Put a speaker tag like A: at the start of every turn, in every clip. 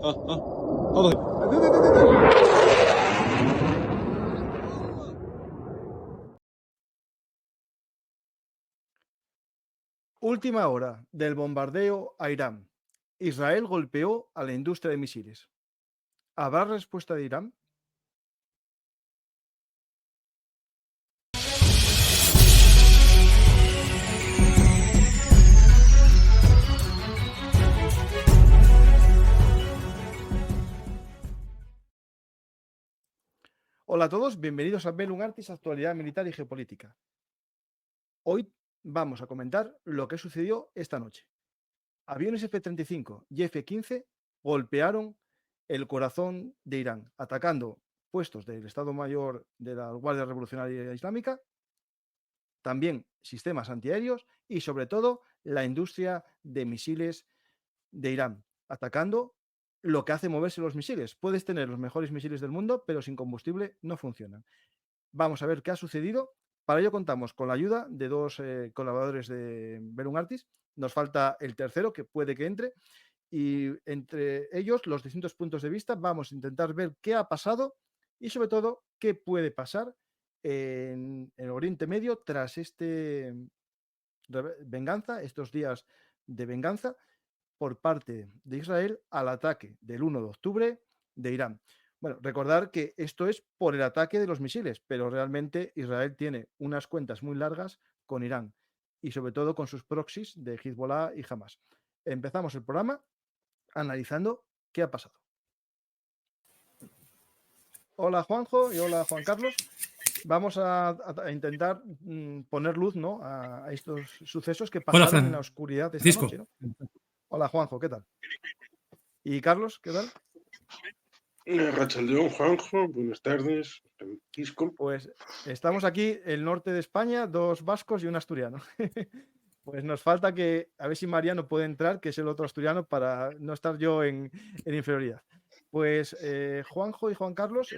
A: Hadi.
B: Última hora del bombardeo a Irán. Israel golpeó a la industria de misiles. ¿Habrá respuesta de Irán? Hola a todos, bienvenidos a Bellum Artis, actualidad militar y geopolítica. Hoy vamos a comentar lo que sucedió esta noche. Aviones F-35 y F-15 golpearon el corazón de Irán, atacando puestos del Estado Mayor de la Guardia Revolucionaria Islámica, también sistemas antiaéreos y sobre todo la industria de misiles de Irán, atacando lo que hace moverse los misiles. Puedes tener los mejores misiles del mundo, pero sin combustible no funcionan. Vamos a ver qué ha sucedido. Para ello contamos con la ayuda de dos colaboradores de Bellum Artis. Nos falta el tercero, que puede que entre. Y entre ellos, los distintos puntos de vista, vamos a intentar ver qué ha pasado y sobre todo qué puede pasar en el Oriente Medio tras estos días de venganza por parte de Israel al ataque del 1 de octubre de Irán. Bueno, recordar que esto es por el ataque de los misiles, pero realmente Israel tiene unas cuentas muy largas con Irán y sobre todo con sus proxies de Hezbollah y Hamas. Empezamos el programa analizando qué ha pasado. Hola Juanjo y hola Juan Carlos. Vamos a intentar poner luz, ¿no?, a estos sucesos que pasaron en la oscuridad de esta noche, ¿no? Hola Juanjo, ¿qué tal? ¿Y Carlos, qué tal?
C: Rachaldeón, Juanjo, buenas tardes, Francisco.
B: Pues estamos aquí, el norte de España, dos vascos y un asturiano. Pues nos falta que, a ver si Mariano puede entrar, que es el otro asturiano, para no estar yo en inferioridad. Pues Juanjo y Juan Carlos,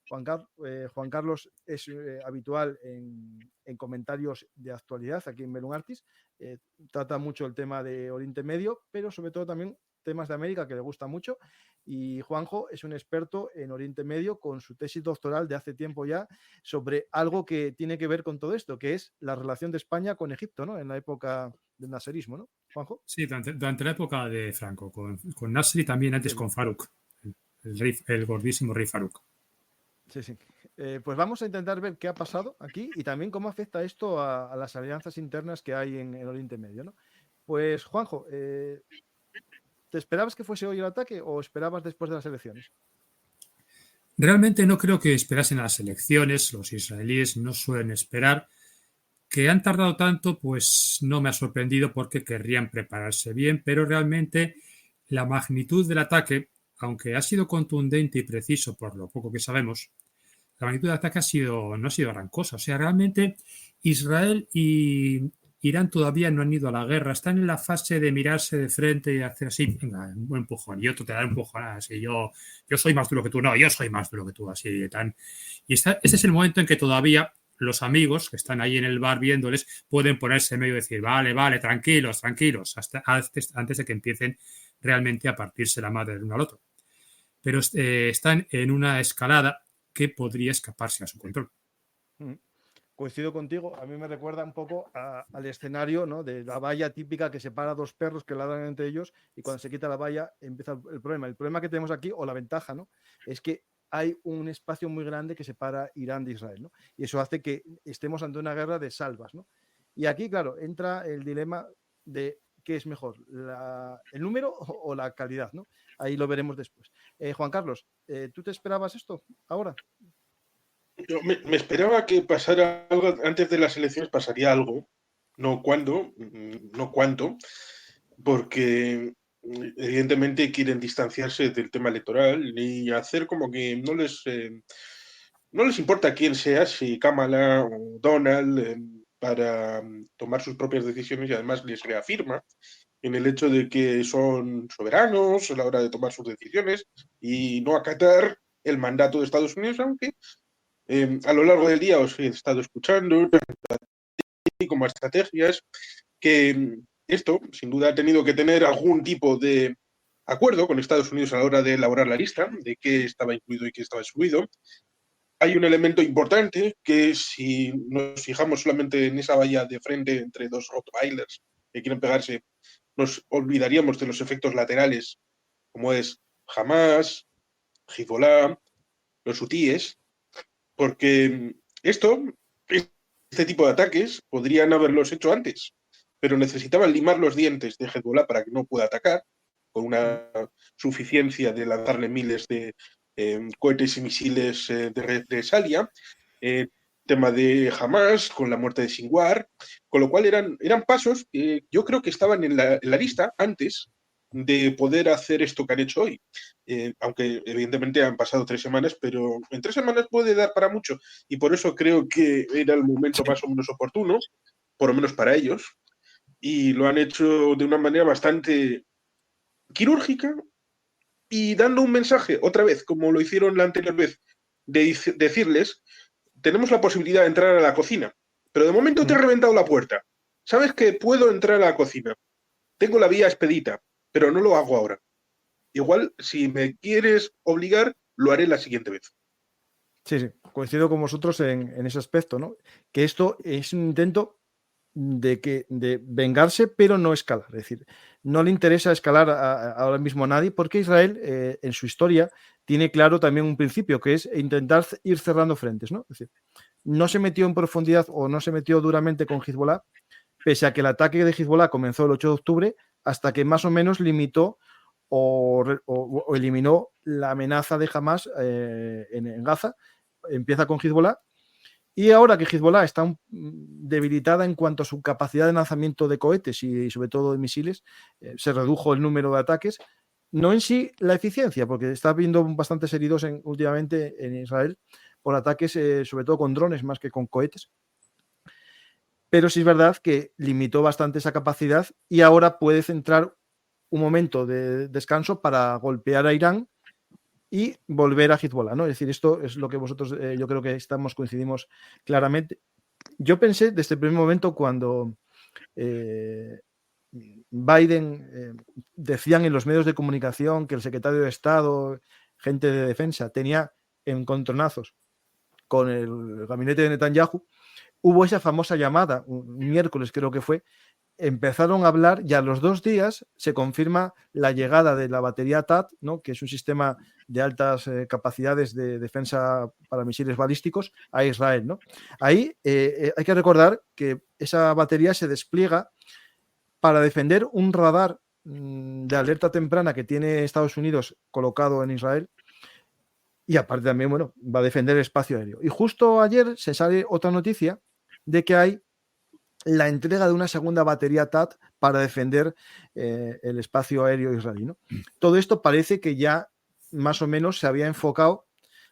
B: Juan Carlos es habitual en comentarios de actualidad aquí en Bellum Artis, trata mucho el tema de Oriente Medio, pero sobre todo también temas de América que le gusta mucho, y Juanjo es un experto en Oriente Medio con su tesis doctoral de hace tiempo ya sobre algo que tiene que ver con todo esto, que es la relación de España con Egipto, ¿no?, en la época del naserismo, ¿no, Juanjo?
A: Sí, durante la época de Franco, con Nasser y también antes con Farouk, el gordísimo rey Farouk.
B: Sí, sí. Pues vamos a intentar ver qué ha pasado aquí y también cómo afecta esto a las alianzas internas que hay en el Oriente Medio, ¿no? Pues Juanjo, ¿te esperabas que fuese hoy el ataque o esperabas después de las elecciones?
A: Realmente no creo que esperasen a las elecciones, los israelíes no suelen esperar. Que han tardado tanto, pues no me ha sorprendido porque querrían prepararse bien, pero realmente la magnitud del ataque, aunque ha sido contundente y preciso por lo poco que sabemos, la magnitud del ataque no ha sido gran cosa. O sea, realmente Israel y Irán todavía no han ido a la guerra, están en la fase de mirarse de frente y hacer así, venga, un buen empujón, y otro te da un empujón, así, yo soy más duro que tú, no, yo soy más duro que tú, así, tan. Y este es el momento en que todavía los amigos que están ahí en el bar viéndoles pueden ponerse en medio y decir, vale, tranquilos, hasta antes de que empiecen realmente a partirse la madre del uno al otro. Pero están en una escalada que podría escaparse a su control.
B: Coincido contigo, a mí me recuerda un poco al escenario, ¿no?, de la valla típica que separa dos perros que ladran entre ellos y cuando se quita la valla empieza el problema. El problema que tenemos aquí, o la ventaja, ¿no?, es que hay un espacio muy grande que separa Irán de Israel, ¿no? Y eso hace que estemos ante una guerra de salvas, ¿no? Y aquí, claro, entra el dilema de qué es mejor, el número o la calidad, ¿no? Ahí lo veremos después. Juan Carlos, ¿tú te esperabas esto ahora?
C: Yo me esperaba que pasara algo antes de las elecciones, pasaría algo, no cuándo, no cuánto, porque evidentemente quieren distanciarse del tema electoral y hacer como que no les importa quién sea, si Kamala o Donald, para tomar sus propias decisiones, y además les reafirma en el hecho de que son soberanos a la hora de tomar sus decisiones y no acatar el mandato de Estados Unidos, aunque a lo largo del día os he estado escuchando como estrategias que esto sin duda ha tenido que tener algún tipo de acuerdo con Estados Unidos a la hora de elaborar la lista de qué estaba incluido y qué estaba excluido. Hay un elemento importante que si nos fijamos solamente en esa valla de frente entre dos Rottweilers que quieren pegarse, nos olvidaríamos de los efectos laterales, como es Hamas, Hezbollah, los hutíes, porque este tipo de ataques podrían haberlos hecho antes, pero necesitaban limar los dientes de Hezbollah para que no pueda atacar, con una suficiencia de lanzarle miles de cohetes y misiles de represalia, tema de Hamas, con la muerte de Sinwar, con lo cual eran pasos que yo creo que estaban en la lista antes de poder hacer esto que han hecho hoy. Aunque evidentemente han pasado 3 semanas, pero en 3 semanas puede dar para mucho, y por eso creo que era el momento más o menos oportuno, por lo menos para ellos, y lo han hecho de una manera bastante quirúrgica y dando un mensaje, otra vez, como lo hicieron la anterior vez, de decirles, tenemos la posibilidad de entrar a la cocina, pero de momento te he reventado la puerta. Sabes que puedo entrar a la cocina, tengo la vía expedita, pero no lo hago ahora. Igual, si me quieres obligar, lo haré la siguiente vez.
B: Sí, sí, coincido con vosotros en ese aspecto, ¿no? Que esto es un intento de vengarse, pero no escalar. Es decir, no le interesa escalar ahora mismo a nadie, porque Israel, en su historia, tiene claro también un principio, que es intentar ir cerrando frentes, ¿no? Es decir, no se metió en profundidad o no se metió duramente con Hezbollah, pese a que el ataque de Hezbollah comenzó el 8 de octubre, hasta que más o menos limitó o eliminó la amenaza de Hamas en Gaza. Empieza con Hezbollah, y ahora que Hezbollah está debilitada en cuanto a su capacidad de lanzamiento de cohetes y sobre todo de misiles, se redujo el número de ataques, no en sí la eficiencia, porque está habiendo bastantes heridos últimamente en Israel por ataques sobre todo con drones más que con cohetes, pero sí es verdad que limitó bastante esa capacidad y ahora puede centrar un momento de descanso para golpear a Irán y volver a Hezbollah, ¿no? Es decir, esto es lo que vosotros, yo creo que coincidimos claramente. Yo pensé desde el primer momento cuando Biden decían en los medios de comunicación que el secretario de Estado, gente de defensa, tenía encontronazos con el gabinete de Netanyahu, hubo esa famosa llamada, un miércoles creo que fue, empezaron a hablar y a los 2 días se confirma la llegada de la batería THAAD, ¿no? Que es un sistema de altas capacidades de defensa para misiles balísticos, a Israel, ¿no? Ahí hay que recordar que esa batería se despliega para defender un radar de alerta temprana que tiene Estados Unidos colocado en Israel, y aparte también, bueno, va a defender el espacio aéreo. Y justo ayer se sale otra noticia de que hay la entrega de una segunda batería THAAD para defender el espacio aéreo israelí, ¿no? Todo esto parece que ya más o menos se había enfocado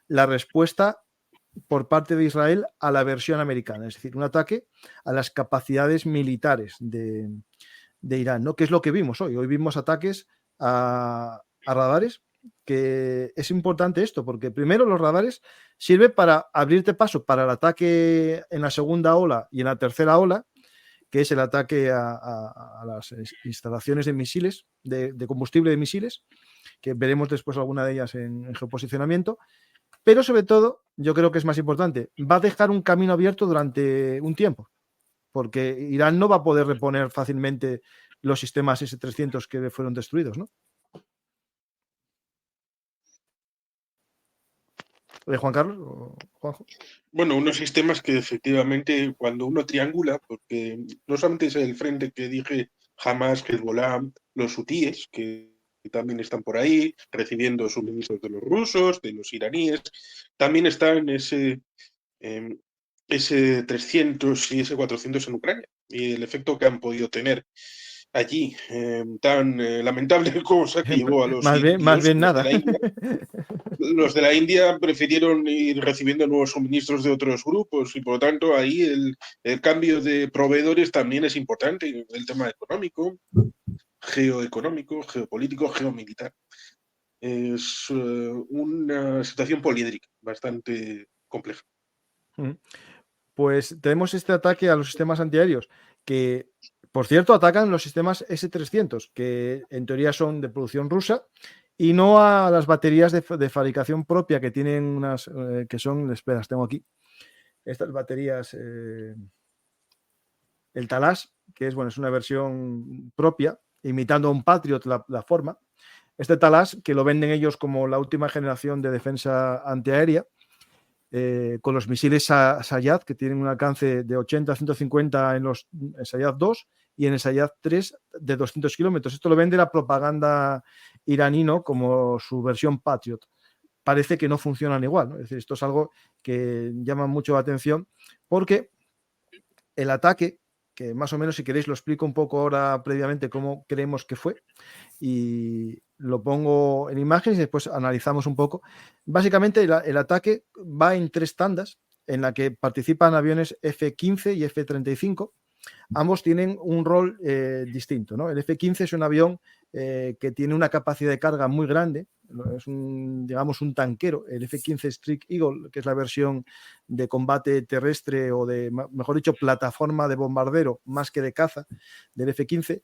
B: la respuesta por parte de Israel a la versión americana, es decir, un ataque a las capacidades militares de Irán, ¿no? ¿Qué es lo que vimos hoy? Hoy vimos ataques a radares, que es importante esto, porque primero los radares sirven para abrirte paso para el ataque en la segunda ola y en la tercera ola, que es el ataque a las instalaciones de misiles, de combustible de misiles, que veremos después alguna de ellas en geoposicionamiento, pero sobre todo, yo creo que es más importante, va a dejar un camino abierto durante un tiempo, porque Irán no va a poder reponer fácilmente los sistemas S-300 que fueron destruidos, ¿no? ¿Juan Carlos o Juanjo?
C: Bueno, unos sistemas que efectivamente cuando uno triangula, porque no solamente es el frente que dije, Hamas, Hezbollah, los hutíes, que también están por ahí recibiendo suministros de los rusos, de los iraníes, también están ese S-300 y S-400 en Ucrania, y el efecto que han podido tener allí, tan lamentable cosa que llevó a los
B: más
C: indios
B: bien
C: de
B: nada.
C: la India. Los de la India prefirieron ir recibiendo nuevos suministros de otros grupos y por lo tanto ahí el cambio de proveedores también es importante, el tema económico, geoeconómico, geopolítico, geomilitar. Es una situación poliédrica bastante compleja.
B: Pues tenemos este ataque a los sistemas antiaéreos que Por cierto, atacan los sistemas S-300, que en teoría son de producción rusa, y no a las baterías de fabricación propia que tienen unas, que son, espera, las tengo aquí, estas baterías, el Talas, que es, bueno, es una versión propia, imitando a un Patriot la forma. Este Talas, que lo venden ellos como la última generación de defensa antiaérea, con los misiles Sayad, que tienen un alcance de 80 a 150 en los Sayad 2 y en el Sayad 3 de 200 kilómetros. Esto lo vende la propaganda iraní, ¿no?, como su versión Patriot. Parece que no funcionan igual, ¿no? Es decir, esto es algo que llama mucho la atención porque el ataque, que más o menos, si queréis, lo explico un poco ahora previamente cómo creemos que fue, y lo pongo en imágenes y después analizamos un poco. Básicamente el ataque va en 3 tandas en la que participan aviones F-15 y F-35. Ambos tienen un rol distinto, ¿no? El F-15 es un avión que tiene una capacidad de carga muy grande, es digamos un tanquero. El F-15 Strike Eagle, que es la versión de combate terrestre o de, mejor dicho, plataforma de bombardero más que de caza del F-15,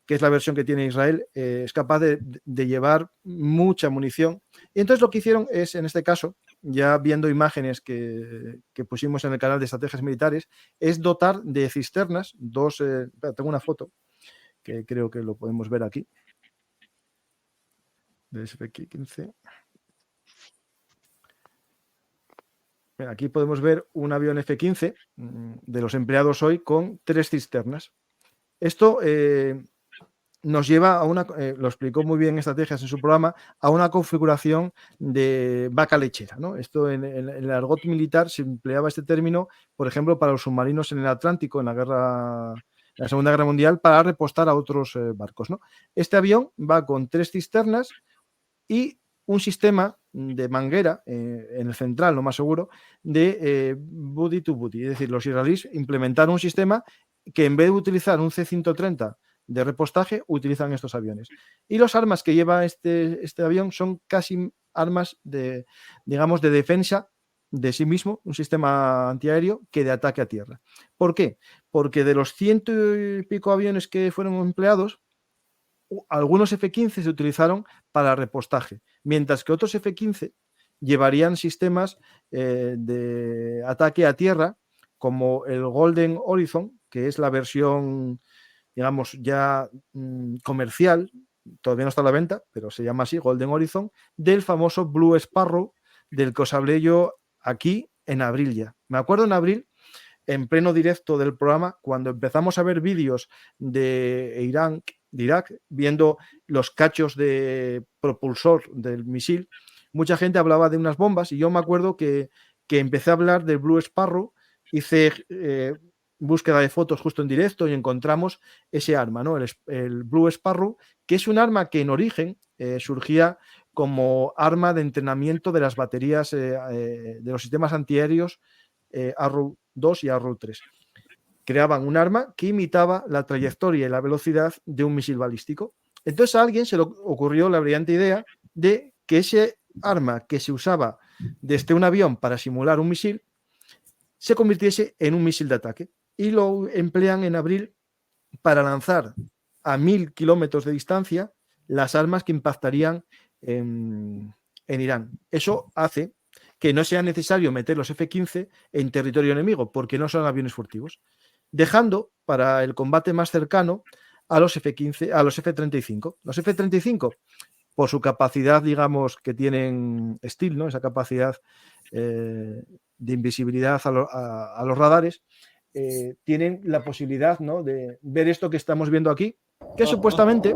B: que es la versión que tiene Israel, es capaz de llevar mucha munición. Y entonces lo que hicieron es, en este caso, ya viendo imágenes que pusimos en el canal de estrategias militares, es dotar de cisternas, tengo una foto que creo que lo podemos ver aquí, del F-15. Aquí podemos ver un avión F-15 de los empleados hoy con 3 cisternas. Esto nos lleva a lo explicó muy bien Estrategias en su programa, a una configuración de vaca lechera, ¿no? Esto en el argot militar se empleaba este término, por ejemplo, para los submarinos en el Atlántico, en la Segunda Guerra Mundial, para repostar a otros barcos, ¿no? Este avión va con 3 cisternas y un sistema de manguera en el central, lo más seguro, de buddy to buddy. Es decir, los israelíes implementaron un sistema que, en vez de utilizar un C-130 de repostaje, utilizan estos aviones. Y las armas que lleva este avión son casi armas de, digamos, de defensa de sí mismo, un sistema antiaéreo, que de ataque a tierra. ¿Por qué? Porque de los 100 y pico aviones que fueron empleados, algunos F-15 se utilizaron para repostaje, mientras que otros F-15 llevarían sistemas de ataque a tierra, como el Golden Horizon, que es la versión, digamos, ya comercial, todavía no está a la venta, pero se llama así, Golden Horizon, del famoso Blue Sparrow, del que os hablé yo aquí en abril ya. Me acuerdo en abril, en pleno directo del programa, cuando empezamos a ver vídeos de Irak, viendo los cachos de propulsor del misil, mucha gente hablaba de unas bombas y yo me acuerdo que empecé a hablar del Blue Sparrow, hice búsqueda de fotos justo en directo y encontramos ese arma, ¿no? El Blue Sparrow, que es un arma que en origen surgía como arma de entrenamiento de las baterías de los sistemas antiaéreos Arrow 2 y Arrow 3. Creaban un arma que imitaba la trayectoria y la velocidad de un misil balístico. Entonces a alguien se le ocurrió la brillante idea de que ese arma que se usaba desde un avión para simular un misil se convirtiese en un misil de ataque, y lo emplean en abril para lanzar a 1000 kilómetros de distancia las armas que impactarían en Irán. Eso hace que no sea necesario meter los F-15 en territorio enemigo, porque no son aviones furtivos, dejando para el combate más cercano a los F-15, a los F-35. Los F-35, por su capacidad, digamos, que tienen Steel, ¿no? Esa capacidad de invisibilidad a los radares, tienen la posibilidad, ¿no?, de ver esto que estamos viendo aquí, que supuestamente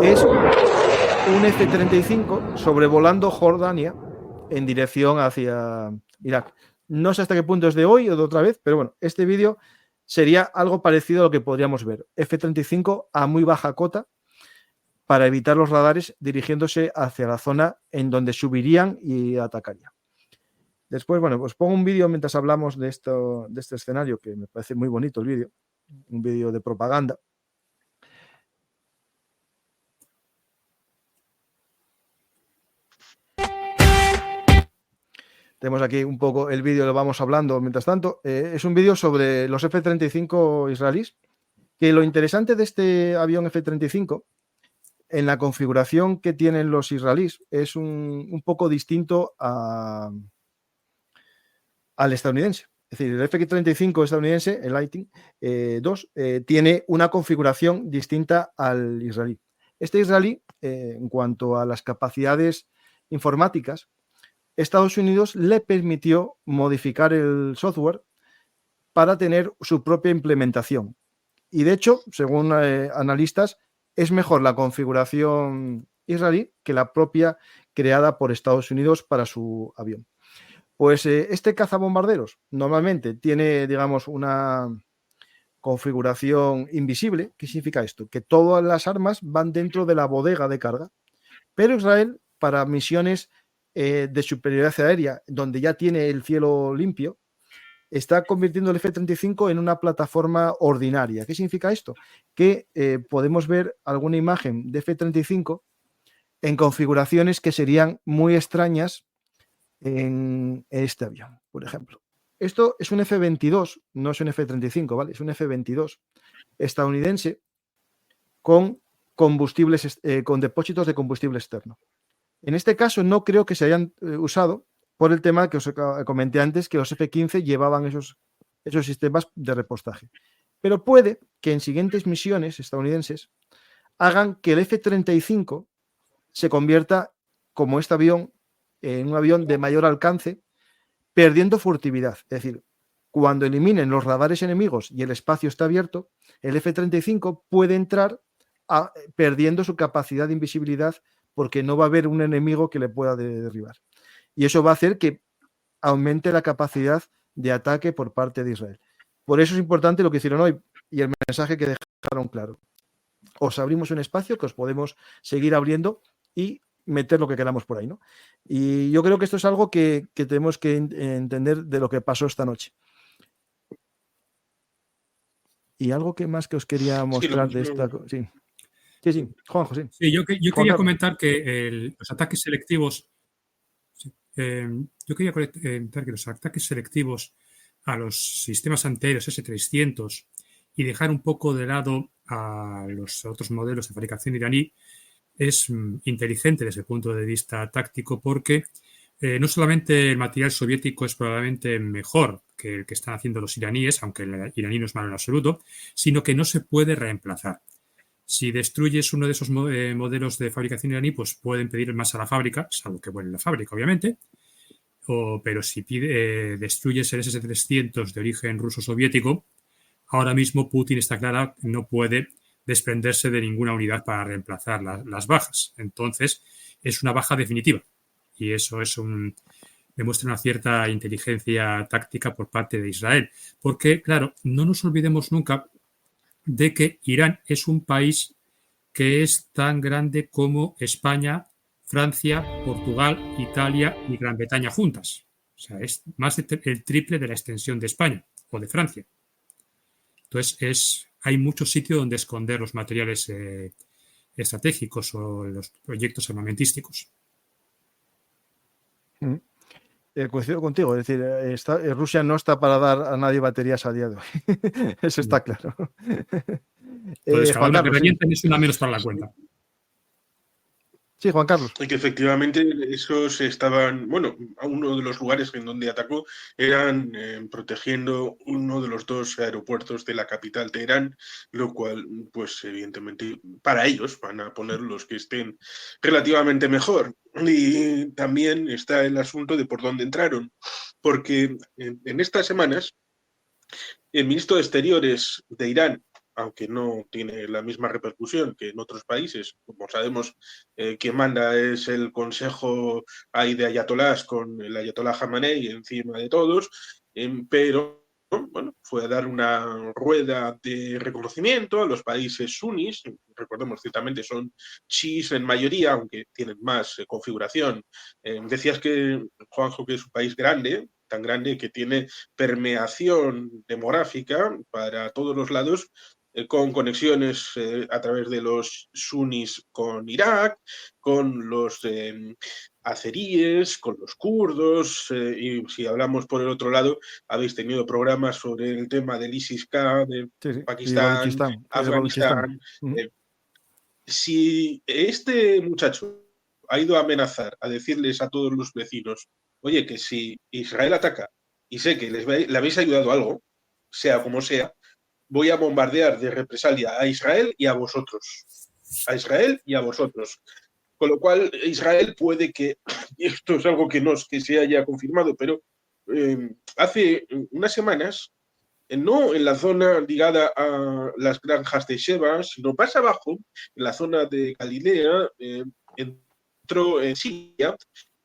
B: es un F-35 sobrevolando Jordania en dirección hacia Irak. No sé hasta qué punto es de hoy o de otra vez, pero bueno, este vídeo sería algo parecido a lo que podríamos ver. F-35 a muy baja cota para evitar los radares, dirigiéndose hacia la zona en donde subirían y atacarían. Después, bueno, pues pongo un vídeo mientras hablamos de este escenario, que me parece muy bonito el vídeo, un vídeo de propaganda. Tenemos aquí un poco el vídeo, lo vamos hablando mientras tanto. Es un vídeo sobre los F-35 israelíes, Que lo interesante de este avión F-35, en la configuración que tienen los israelíes, es un poco distinto al estadounidense. Es decir, el F-35 estadounidense, el Lightning II, tiene una configuración distinta al israelí. Este israelí, en cuanto a las capacidades informáticas, Estados Unidos le permitió modificar el software para tener su propia implementación. Y de hecho, según analistas, es mejor la configuración israelí que la propia creada por Estados Unidos para su avión. Pues este cazabombarderos normalmente tiene, digamos, una configuración invisible. ¿Qué significa esto? Que todas las armas van dentro de la bodega de carga. Pero Israel, para misiones de superioridad aérea, donde ya tiene el cielo limpio, está convirtiendo el F-35 en una plataforma ordinaria. ¿Qué significa esto? Que podemos ver alguna imagen de F-35 en configuraciones que serían muy extrañas en este avión, por ejemplo. Esto es un F-22, no es un F-35, ¿vale? Es un F-22 estadounidense con combustibles, con depósitos de combustible externo. En este caso no creo que se hayan usado por el tema que os comenté antes, que los F-15 llevaban esos sistemas de repostaje. Pero puede que en siguientes misiones estadounidenses hagan que el F-35 se convierta, como este avión, en un avión de mayor alcance, perdiendo furtividad. Es decir, cuando eliminen los radares enemigos y el espacio está abierto, el F-35 puede entrar perdiendo su capacidad de invisibilidad porque no va a haber un enemigo que le pueda derribar. Y eso va a hacer que aumente la capacidad de ataque por parte de Israel. Por eso es importante lo que hicieron hoy y el mensaje que dejaron claro. Os abrimos un espacio que os podemos seguir abriendo y meter lo que queramos por ahí, ¿no? Y yo creo que esto es algo que tenemos que entender de lo que pasó esta noche. Y algo que más que os quería mostrar de esta... Sí, Juanjo, sí.
A: Sí, yo quería comentar que los ataques selectivos... yo quería comentar que los ataques selectivos a los sistemas antiaéreos S-300 y dejar un poco de lado a los otros modelos de fabricación iraní es inteligente desde el punto de vista táctico porque no solamente el material soviético es probablemente mejor que el que están haciendo los iraníes, aunque el iraní no es malo en absoluto, sino que no se puede reemplazar. Si destruyes uno de esos modelos de fabricación iraní, pues pueden pedir más a la fábrica, salvo que vuelve la fábrica, obviamente. Pero si destruyes el SS-300 de origen ruso-soviético, ahora mismo Putin está claro que no puede desprenderse de ninguna unidad para reemplazar las bajas. Entonces, es una baja definitiva. Y eso demuestra una cierta inteligencia táctica por parte de Israel. Porque, claro, no nos olvidemos nunca de que Irán es un país que es tan grande como España, Francia, Portugal, Italia y Gran Bretaña juntas. O sea, es más el triple de la extensión de España o de Francia. Entonces, hay mucho sitio donde esconder los materiales estratégicos o los proyectos armamentísticos.
B: Coincido contigo, es decir, Rusia no está para dar a nadie baterías a día de hoy. Eso está claro.
A: Entonces, cada una que revienten es una menos para la cuenta.
B: Sí, Juan Carlos.
C: Y que efectivamente esos estaban, bueno, uno de los lugares en donde atacó eran protegiendo uno de los dos aeropuertos de la capital Teherán, lo cual, pues evidentemente, para ellos van a poner los que estén relativamente mejor. Y también está el asunto de por dónde entraron, porque en estas semanas el ministro de Exteriores de Irán, aunque no tiene la misma repercusión que en otros países, como sabemos, quien manda es el Consejo de Ayatolás con el Ayatolá Jamenei encima de todos, pero bueno, fue a dar una rueda de reconocimiento a los países sunnis. Recordemos, ciertamente son chiíes en mayoría, aunque tienen más configuración. Decías que, Juanjo, que es un país grande, tan grande que tiene permeación demográfica para todos los lados, con conexiones a través de los sunnis con Irak, con los azeríes, con los kurdos, y si hablamos por el otro lado, habéis tenido programas sobre el tema del ISIS-K, de
B: Sí, y
C: Pakistán,
B: Baluchistán, que es de Baluchistán.
C: Afganistán. Si este muchacho ha ido a amenazar, a decirles a todos los vecinos, oye, que si Israel ataca y sé que le habéis ayudado a algo, sea como sea, voy a bombardear de represalia a Israel y a vosotros. A Israel y a vosotros. Con lo cual, Israel puede que, y esto es algo que no es que se haya confirmado, pero hace unas semanas, no en la zona ligada a las granjas de Sheba, sino más abajo, en la zona de Galilea, entró en Siria,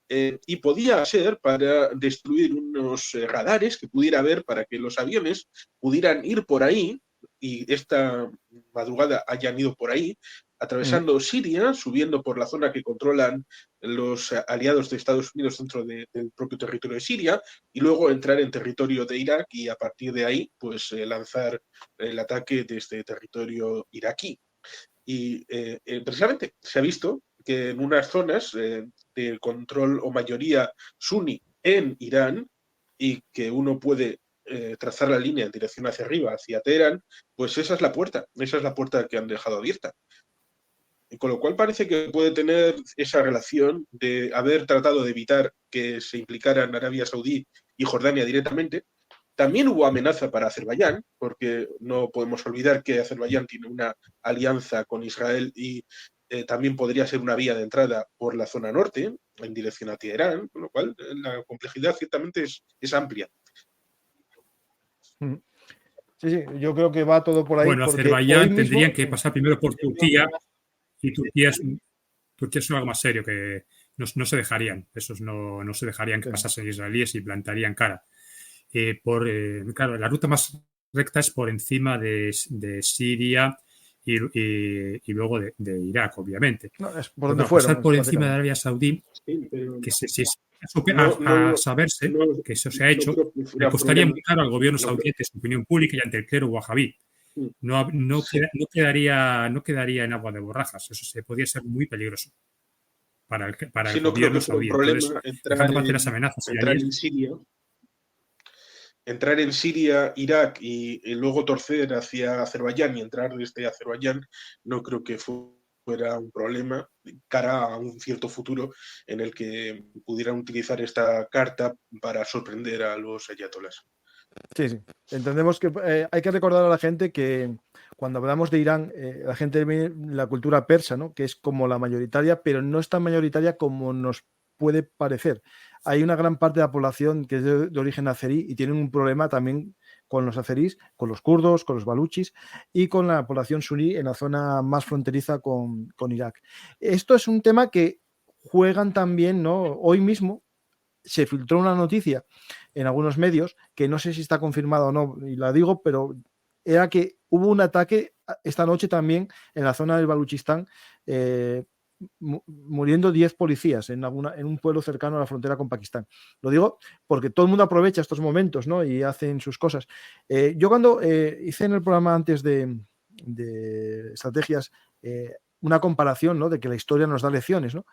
C: y podía ser para destruir unos radares que pudiera haber para que los aviones pudieran ir por ahí, y esta madrugada hayan ido por ahí, atravesando Siria, subiendo por la zona que controlan los aliados de Estados Unidos dentro del propio territorio de Siria, y luego entrar en territorio de Irak y a partir de ahí pues lanzar el ataque desde territorio iraquí. Y precisamente se ha visto que en unas zonas de control o mayoría suní en Irán, y que uno puede trazar la línea en dirección hacia arriba, hacia Teherán, pues esa es la puerta que han dejado abierta. Y con lo cual parece que puede tener esa relación de haber tratado de evitar que se implicaran Arabia Saudí y Jordania directamente. También hubo amenaza para Azerbaiyán, porque no podemos olvidar que Azerbaiyán tiene una alianza con Israel y también podría ser una vía de entrada por la zona norte, en dirección a Teherán, con lo cual la complejidad ciertamente es amplia.
B: Sí, yo creo que va todo por ahí.
A: Bueno, Azerbaiyán tendrían que pasar primero por Turquía, y Turquía es algo más serio, que no se dejarían, esos no se dejarían que pasasen israelíes y plantarían cara. Claro, la ruta más recta es por encima de Siria y luego de Irak, obviamente.
B: No, es por donde
A: pasar por encima de Arabia Saudí, que a saberse que eso se ha hecho, le costaría muy caro al gobierno saudí, ante su opinión pública y ante el clero wahabí. No quedaría en agua de borrajas. Eso podría ser muy peligroso para el gobierno saudí. Entonces, dejando para hacer las amenazas
C: entrar en Siria, Irak y luego torcer hacia Azerbaiyán y entrar desde Azerbaiyán, no creo que fuera un problema cara a un cierto futuro en el que pudieran utilizar esta carta para sorprender a los ayatolás.
B: Sí. Entendemos que hay que recordar a la gente que cuando hablamos de Irán, la gente ve la cultura persa, ¿no? Que es como la mayoritaria, pero no es tan mayoritaria como nos puede parecer. Hay una gran parte de la población que es de origen azerí y tienen un problema también con los azerís, con los kurdos, con los baluchis y con la población suní en la zona más fronteriza con Irak. Esto es un tema que juegan también, ¿no? Hoy mismo se filtró una noticia en algunos medios, que no sé si está confirmada o no, y la digo, pero era que hubo un ataque esta noche también en la zona del Baluchistán, muriendo 10 policías en un pueblo cercano a la frontera con Pakistán. Lo digo porque todo el mundo aprovecha estos momentos, ¿no? Y hacen sus cosas. Yo cuando hice en el programa antes de estrategias una comparación, ¿no? De que la historia nos da lecciones, ¿no?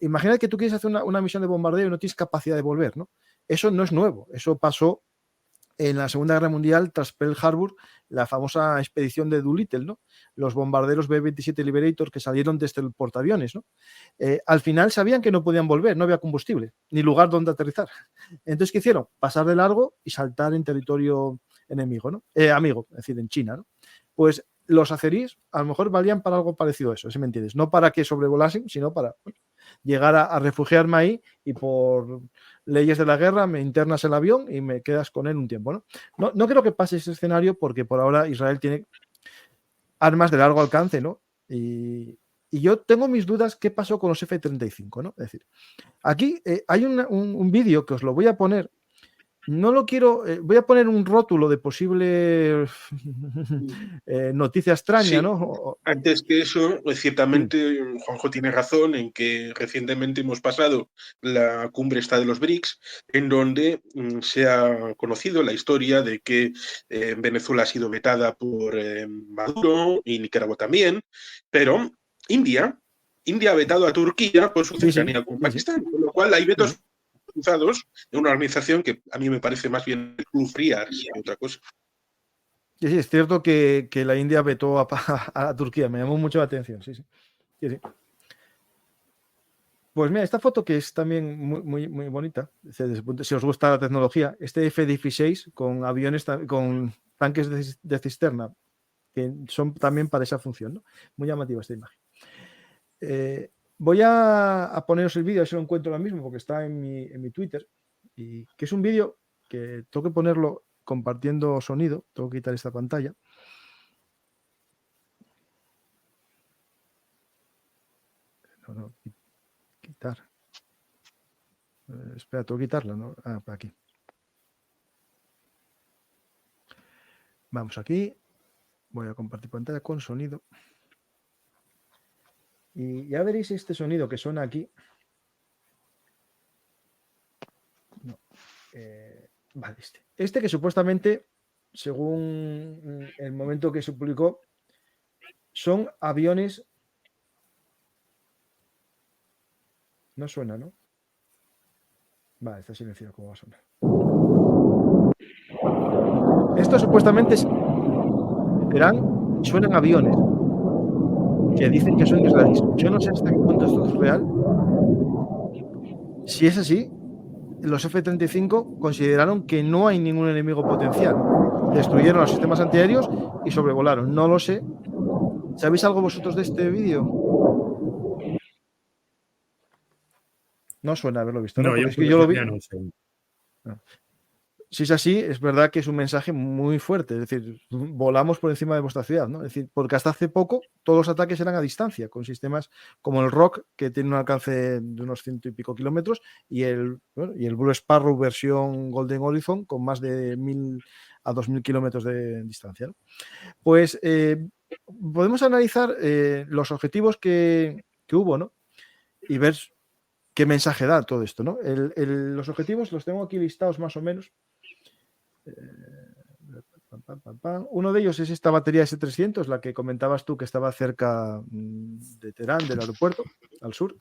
B: Imagina que tú quieres hacer una misión de bombardeo y no tienes capacidad de volver, ¿no? Eso no es nuevo, eso pasó en la Segunda Guerra Mundial tras Pearl Harbor, la famosa expedición de Doolittle, ¿no? Los bombarderos B-27 Liberator que salieron desde el portaaviones, ¿no? Al final sabían que no podían volver, no había combustible, ni lugar donde aterrizar. Entonces, ¿qué hicieron? Pasar de largo y saltar en territorio enemigo, ¿no? Amigo, es decir, en China, ¿no? Pues los azeríes a lo mejor valían para algo parecido a eso, ¿sí me entiendes? No para que sobrevolasen, sino para llegar a refugiarme ahí y por leyes de la guerra me internas el avión y me quedas con él un tiempo, ¿no? No creo que pase ese escenario porque por ahora Israel tiene armas de largo alcance, ¿no? Y yo tengo mis dudas qué pasó con los F-35, ¿no? Es decir, aquí hay un vídeo que os lo voy a poner no lo quiero, voy a poner un rótulo de posible noticia extraña,
C: Sí,
B: ¿no?
C: antes que eso, pues,
B: Sí.
C: ciertamente Juanjo tiene razón en que recientemente hemos pasado la cumbre esta de los BRICS, en donde se ha conocido la historia de que Venezuela ha sido vetada por Maduro y Nicaragua también, pero India ha vetado a Turquía por su
B: Sí, sí,
C: cercanía con
B: sí, sí,
C: Pakistán, con lo cual hay
B: sí, sí.
C: vetos cruzados en una organización que a mí me parece más bien el Club Friars que otra cosa.
B: Sí, sí, es cierto que la India vetó a Turquía, me llamó mucho la atención, sí, sí. Sí, sí. Pues mira, esta foto que es también muy bonita, si os gusta la tecnología, este F-16 con aviones, con tanques de cisterna, que son también para esa función, ¿no? Muy llamativa esta imagen. Voy a poneros el vídeo, si lo encuentro ahora mismo, porque está en mi Twitter, y que es un vídeo que tengo que ponerlo compartiendo sonido, tengo que quitar esta pantalla. No, quitar. Espera, tengo que quitarla, ¿no? Ah, para aquí. Vamos aquí. Voy a compartir pantalla con sonido. Y ya veréis este sonido que suena aquí. No. Vale, este que supuestamente, según el momento que se publicó, son aviones. No suena, ¿no? Vale, está silenciado. ¿Cómo va a sonar? Esto supuestamente suenan aviones que dicen que son israelíes. Yo no sé hasta qué punto esto es real. Si es así, los F-35 consideraron que no hay ningún enemigo potencial. Destruyeron los sistemas antiaéreos y sobrevolaron. No lo sé. ¿Sabéis algo vosotros de este vídeo? No suena haberlo visto, ¿no?
A: No,
B: Porque
A: yo
B: es
A: por
B: que yo lo vi.
A: desgracia no sé.
B: Si es así, es verdad que es un mensaje muy fuerte. Es decir, volamos por encima de vuestra ciudad, ¿no? Es decir, porque hasta hace poco todos los ataques eran a distancia, con sistemas como el Rock, que tiene un alcance de unos 100 y pico kilómetros, y el Blue Sparrow versión Golden Horizon, con más de 1000 a 2000 kilómetros de distancia, ¿no? Pues podemos analizar los objetivos que hubo, ¿no? Y ver qué mensaje da todo esto, ¿no? Los objetivos los tengo aquí listados más o menos. Uno de ellos es esta batería S300, la que comentabas tú que estaba cerca de Teherán, del aeropuerto, al sur.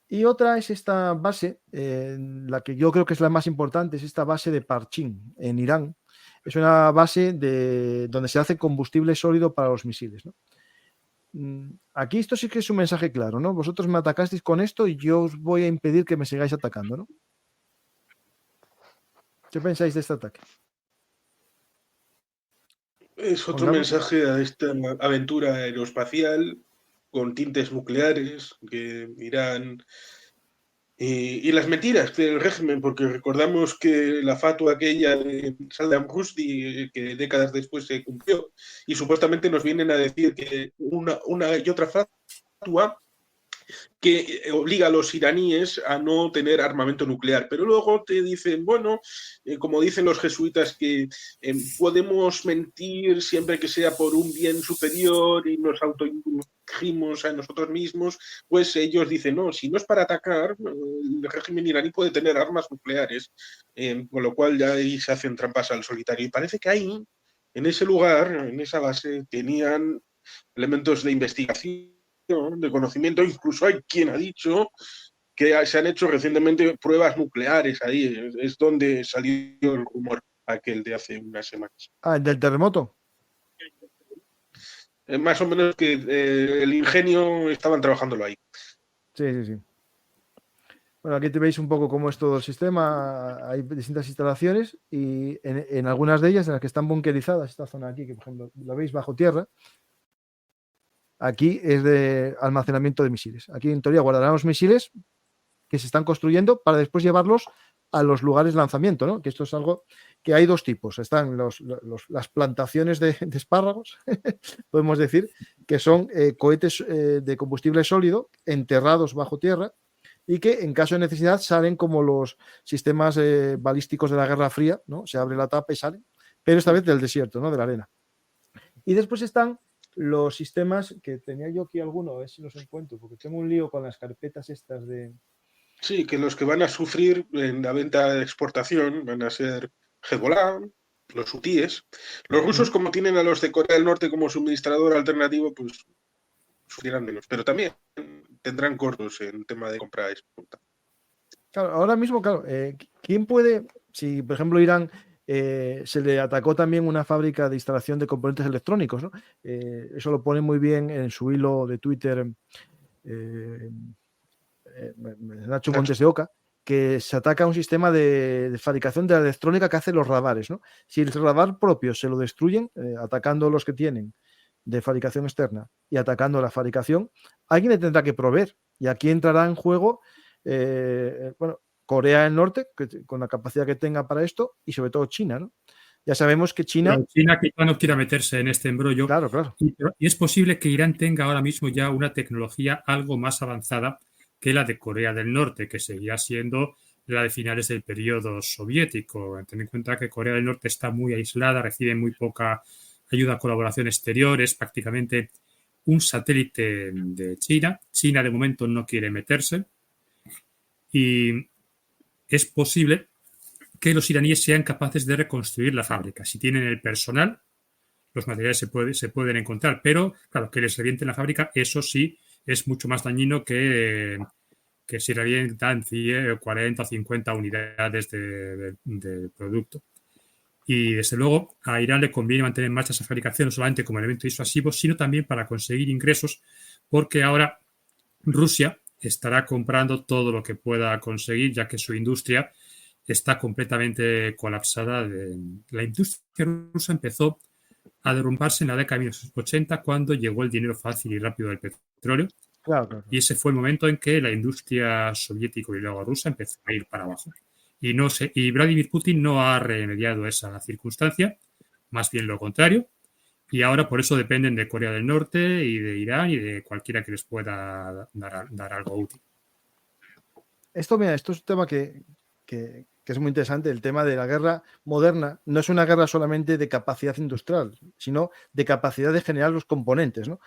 B: Y otra es esta base, la que yo creo que es la más importante, es esta base de Parchin, en Irán. Es una base donde se hace combustible sólido para los misiles, ¿no? Aquí esto sí que es un mensaje claro, ¿no? Vosotros me atacasteis con esto y yo os voy a impedir que me sigáis atacando, ¿no? ¿Qué pensáis de este ataque?
C: Es
B: Juan
C: otro
B: Carlos.
C: mensaje a esta aventura aeroespacial con tintes nucleares que Irán y las mentiras del régimen, porque recordamos que la fatua aquella de Saddam Rushdie, que décadas después se cumplió, y supuestamente nos vienen a decir que una y otra fatua que obliga a los iraníes a no tener armamento nuclear. Pero luego te dicen, bueno, como dicen los jesuitas, que podemos mentir siempre que sea por un bien superior y nos autoindulgimos a nosotros mismos, pues ellos dicen, no, si no es para atacar, el régimen iraní puede tener armas nucleares, con lo cual ya ahí se hacen trampas al solitario. Y parece que ahí, en ese lugar, en esa base, tenían elementos de investigación, de conocimiento, incluso hay quien ha dicho que se han hecho recientemente pruebas nucleares ahí, es donde salió el rumor aquel de hace unas semanas.
B: Ah, ¿del terremoto?
C: Más o menos que el ingenio estaban trabajándolo ahí.
B: Sí, sí, sí. Bueno, aquí te veis un poco cómo es todo el sistema. Hay distintas instalaciones y en algunas de ellas, en las que están bunkerizadas, esta zona aquí, que por ejemplo la veis bajo tierra, aquí es de almacenamiento de misiles. Aquí en teoría guardarán los misiles que se están construyendo para después llevarlos a los lugares de lanzamiento, ¿no? Que esto es algo que hay dos tipos. Están las plantaciones de espárragos, podemos decir, que son cohetes de combustible sólido enterrados bajo tierra, y que en caso de necesidad salen como los sistemas balísticos de la Guerra Fría, ¿no? Se abre la tapa y salen, pero esta vez del desierto, ¿no? De la arena. Y después están los sistemas, que tenía yo aquí alguno, a ver si los encuentro, porque tengo un lío con las carpetas estas de...
C: Sí, que los que van a sufrir en la venta de exportación van a ser Hezbollah, los hutíes. Los rusos, como tienen a los de Corea del Norte como suministrador alternativo, pues sufrirán menos, pero también tendrán cortos en tema de compra y exporta.
B: Claro, ahora mismo, claro, ¿quién puede, si por ejemplo Irán se le atacó también una fábrica de instalación de componentes electrónicos, ¿no? Eso lo pone muy bien en su hilo de Twitter Nacho Montes de Oca, que se ataca a un sistema de fabricación de la electrónica que hace los radares, ¿no? Si el radar propio se lo destruyen, atacando los que tienen de fabricación externa y atacando la fabricación, alguien le tendrá que proveer. Y aquí entrará en juego, bueno, Corea del Norte, con la capacidad que tenga para esto, y sobre todo China, ¿no? Ya sabemos que China...
A: Pero China quizá no quiera meterse en este embrollo.
B: Claro, claro.
A: Y es posible que Irán tenga ahora mismo ya una tecnología algo más avanzada que la de Corea del Norte, que seguirá siendo la de finales del periodo soviético. Ten en cuenta que Corea del Norte está muy aislada, recibe muy poca ayuda a colaboración exterior, es prácticamente un satélite de China. China de momento no quiere meterse y es posible que los iraníes sean capaces de reconstruir la fábrica. Si tienen el personal, los materiales se pueden encontrar, pero claro, que les revienten la fábrica, eso sí es mucho más dañino que si revientan 40 o 50 unidades de producto. Y desde luego a Irán le conviene mantener en marcha esa fabricación no solamente como elemento disuasivo, sino también para conseguir ingresos, porque ahora Rusia estará comprando todo lo que pueda conseguir, ya que su industria está completamente colapsada. La industria rusa empezó a derrumbarse en la década de 1980 cuando llegó el dinero fácil y rápido del petróleo.
B: Claro, claro.
A: Y ese fue el momento en que la industria soviética y luego rusa empezó a ir para abajo. Y Vladimir Putin no ha remediado esa circunstancia, más bien lo contrario. Y ahora por eso dependen de Corea del Norte y de Irán y de cualquiera que les pueda dar algo útil.
B: Esto es un tema que es muy interesante. El tema de la guerra moderna no es una guerra solamente de capacidad industrial, sino de capacidad de generar los componentes, ¿no?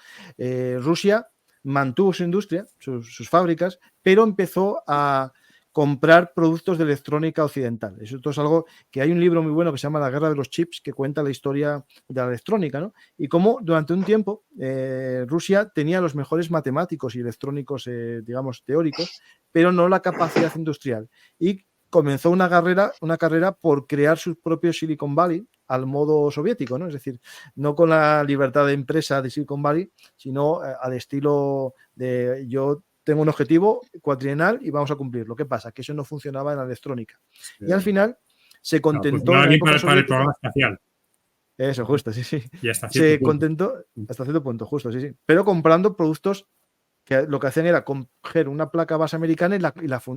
B: Rusia mantuvo su industria, sus fábricas, pero empezó a comprar productos de electrónica occidental. Eso es algo que hay un libro muy bueno que se llama La Guerra de los Chips, que cuenta la historia de la electrónica, ¿no? Y cómo durante un tiempo Rusia tenía los mejores matemáticos y electrónicos, digamos, teóricos, pero no la capacidad industrial. Y comenzó una carrera por crear su propio Silicon Valley al modo soviético, ¿no? Es decir, no con la libertad de empresa de Silicon Valley, sino al estilo de yo tengo un objetivo cuatrienal y vamos a cumplirlo. ¿Qué pasa? Que eso no funcionaba en la electrónica. Sí. Y al final se contentó...
A: No, pues para el programa espacial.
B: Eso, justo, sí, sí.
A: Y hasta
B: se contentó hasta cierto punto, justo, sí, sí. Pero comprando productos que lo que hacían era coger una placa base americana y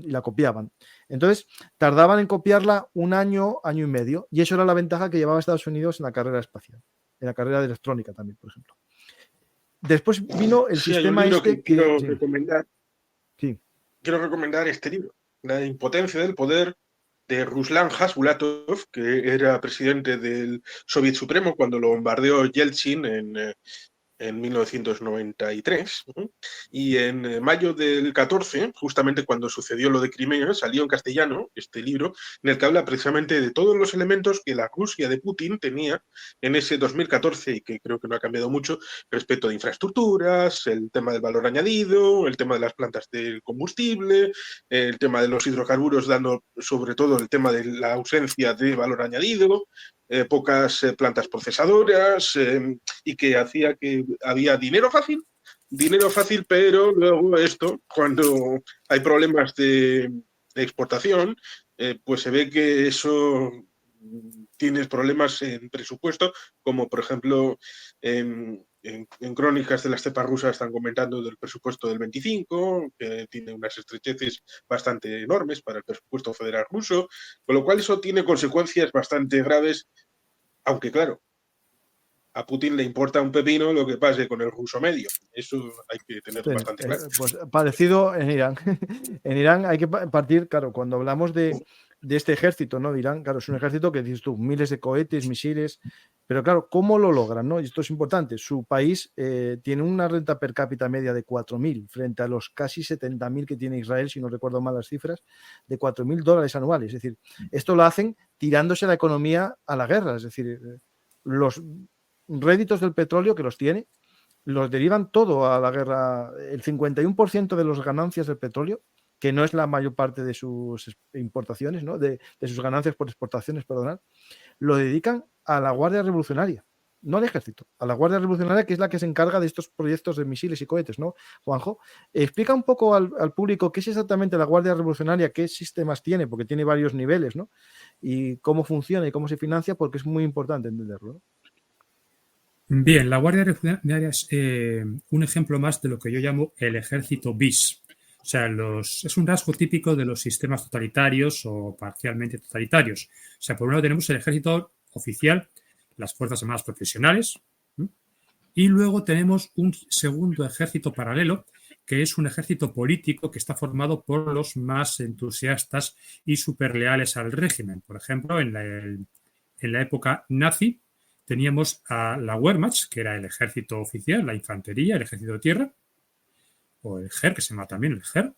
B: la copiaban. Entonces, tardaban en copiarla un año, año y medio. Y eso era la ventaja que llevaba Estados Unidos en la carrera espacial, en la carrera de electrónica también, por ejemplo. Después vino el sistema
C: hay un libro
B: este
C: que quiero recomendar.
B: Sí.
C: Quiero recomendar este libro, La impotencia del poder, de Ruslan Hasbulatov, que era presidente del Soviet Supremo cuando lo bombardeó Yeltsin en 1993. Y en mayo del 14, justamente cuando sucedió lo de Crimea, salió en castellano este libro, en el que habla precisamente de todos los elementos que la Rusia de Putin tenía en ese 2014 y que creo que no ha cambiado mucho respecto de infraestructuras, el tema del valor añadido, el tema de las plantas del combustible, el tema de los hidrocarburos, dando sobre todo el tema de la ausencia de valor añadido, pocas plantas procesadoras y que hacía que había dinero fácil, pero luego esto, cuando hay problemas de exportación, pues se ve que eso tienes problemas en presupuesto, como por ejemplo en crónicas de la estepa rusa están comentando del presupuesto del 25, que tiene unas estrecheces bastante enormes para el presupuesto federal ruso, con lo cual eso tiene consecuencias bastante graves, aunque claro, a Putin le importa un pepino lo que pase con el ruso medio. Eso hay que tener bastante claro.
B: Pues parecido en Irán. En Irán hay que partir, claro, cuando hablamos de este ejército, ¿no? De Irán, claro, es un ejército que dices tú, miles de cohetes, misiles, pero claro, ¿cómo lo logran, no? Y esto es importante. Su país tiene una renta per cápita media de 4.000 frente a los casi 70.000 que tiene Israel, si no recuerdo mal las cifras, de $4.000 anuales. Es decir, esto lo hacen tirándose la economía a la guerra. Es decir, los réditos del petróleo que los tiene, los derivan todo a la guerra. El 51% de las ganancias del petróleo, que no es la mayor parte de sus importaciones, ¿no? de sus ganancias por exportaciones, perdonad, lo dedican a la Guardia Revolucionaria, no al ejército, a la Guardia Revolucionaria, que es la que se encarga de estos proyectos de misiles y cohetes, ¿no? Juanjo, explica un poco al público qué es exactamente la Guardia Revolucionaria, qué sistemas tiene, porque tiene varios niveles, ¿no? Y cómo funciona y cómo se financia, porque es muy importante entenderlo, ¿no?
A: Bien, la Guardia Revolucionaria es un ejemplo más de lo que yo llamo el ejército bis. O sea, es un rasgo típico de los sistemas totalitarios o parcialmente totalitarios. O sea, por un lado tenemos el ejército oficial, las Fuerzas Armadas profesionales, y luego tenemos un segundo ejército paralelo, que es un ejército político que está formado por los más entusiastas y superleales al régimen. Por ejemplo, en la época nazi, teníamos a la Wehrmacht, que era el ejército oficial, la infantería, el ejército de tierra, o el GER, que se llama también el GER,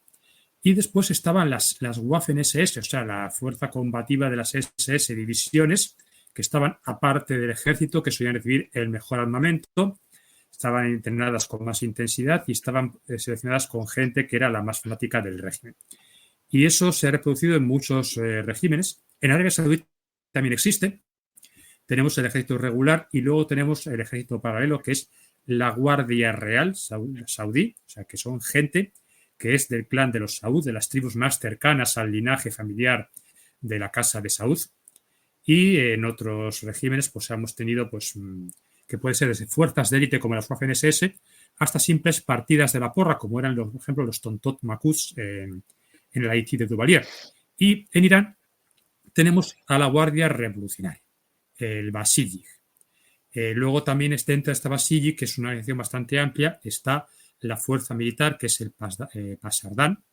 A: y después estaban las Waffen-SS, o sea, la fuerza combativa de las SS divisiones, que estaban aparte del ejército, que solían recibir el mejor armamento, estaban entrenadas con más intensidad y estaban seleccionadas con gente que era la más fanática del régimen. Y eso se ha reproducido en muchos regímenes. En Arabia Saudí también existe. Tenemos el ejército regular y luego tenemos el ejército paralelo, que es la Guardia Real Saudí, o sea, que son gente que es del clan de los Saud, de las tribus más cercanas al linaje familiar de la casa de Saud. Y en otros regímenes pues hemos tenido pues que puede ser desde fuerzas de élite como las Waffen-SS hasta simples partidas de la porra, como eran, por ejemplo, los Tontot Maquds en el Haití de Duvalier. Y en Irán tenemos a la Guardia Revolucionaria, el Basij. Luego también dentro de esta Basij, que es una organización bastante amplia, está la fuerza militar, que es el Pasardán.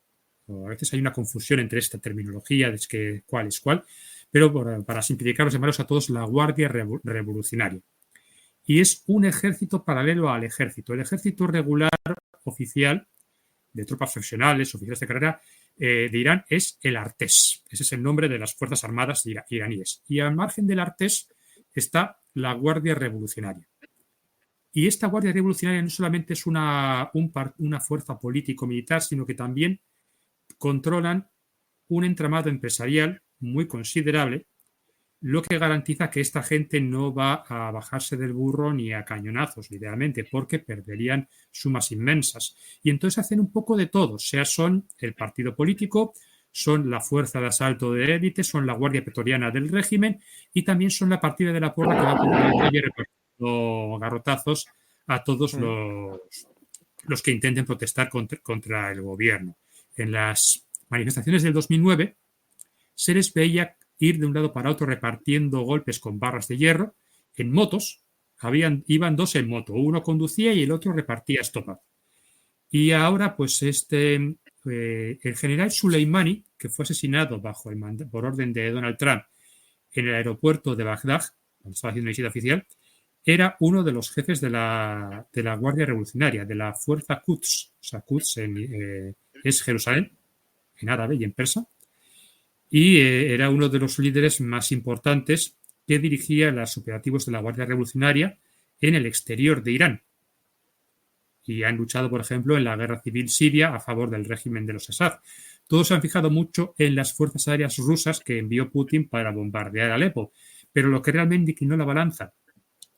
A: A veces hay una confusión entre esta terminología de que cuál es cuál, pero para simplificarlos, llamarlos a todos la Guardia Revolucionaria. Y es un ejército paralelo al ejército. El ejército regular oficial de tropas profesionales, oficiales de carrera de Irán es el Artés. Ese es el nombre de las Fuerzas Armadas iraníes. Y al margen del Artés está la Guardia Revolucionaria. Y esta Guardia Revolucionaria no solamente es una fuerza político-militar, sino que también controlan un entramado empresarial muy considerable, lo que garantiza que esta gente no va a bajarse del burro ni a cañonazos, literalmente, porque perderían sumas inmensas. Y entonces hacen un poco de todo, o sea, son el partido político, son la fuerza de asalto de élite, son la guardia pretoriana del régimen y también son la partida de la porra que va por la calle repartiendo garrotazos a todos los que intenten protestar contra el gobierno. En las manifestaciones del 2009 se les veía ir de un lado para otro repartiendo golpes con barras de hierro en motos. Iban dos en moto, uno conducía y el otro repartía estopa. Y ahora, pues el general Soleimani, que fue asesinado por orden de Donald Trump en el aeropuerto de Bagdad, cuando estaba haciendo una visita oficial, era uno de los jefes de la Guardia Revolucionaria, de la fuerza Quds. O sea, Quds es Jerusalén, en árabe y en persa. Y era uno de los líderes más importantes que dirigía los operativos de la Guardia Revolucionaria en el exterior de Irán. Y han luchado, por ejemplo, en la guerra civil siria a favor del régimen de los Assad. Todos se han fijado mucho en las fuerzas aéreas rusas que envió Putin para bombardear Alepo. Pero lo que realmente inclinó la balanza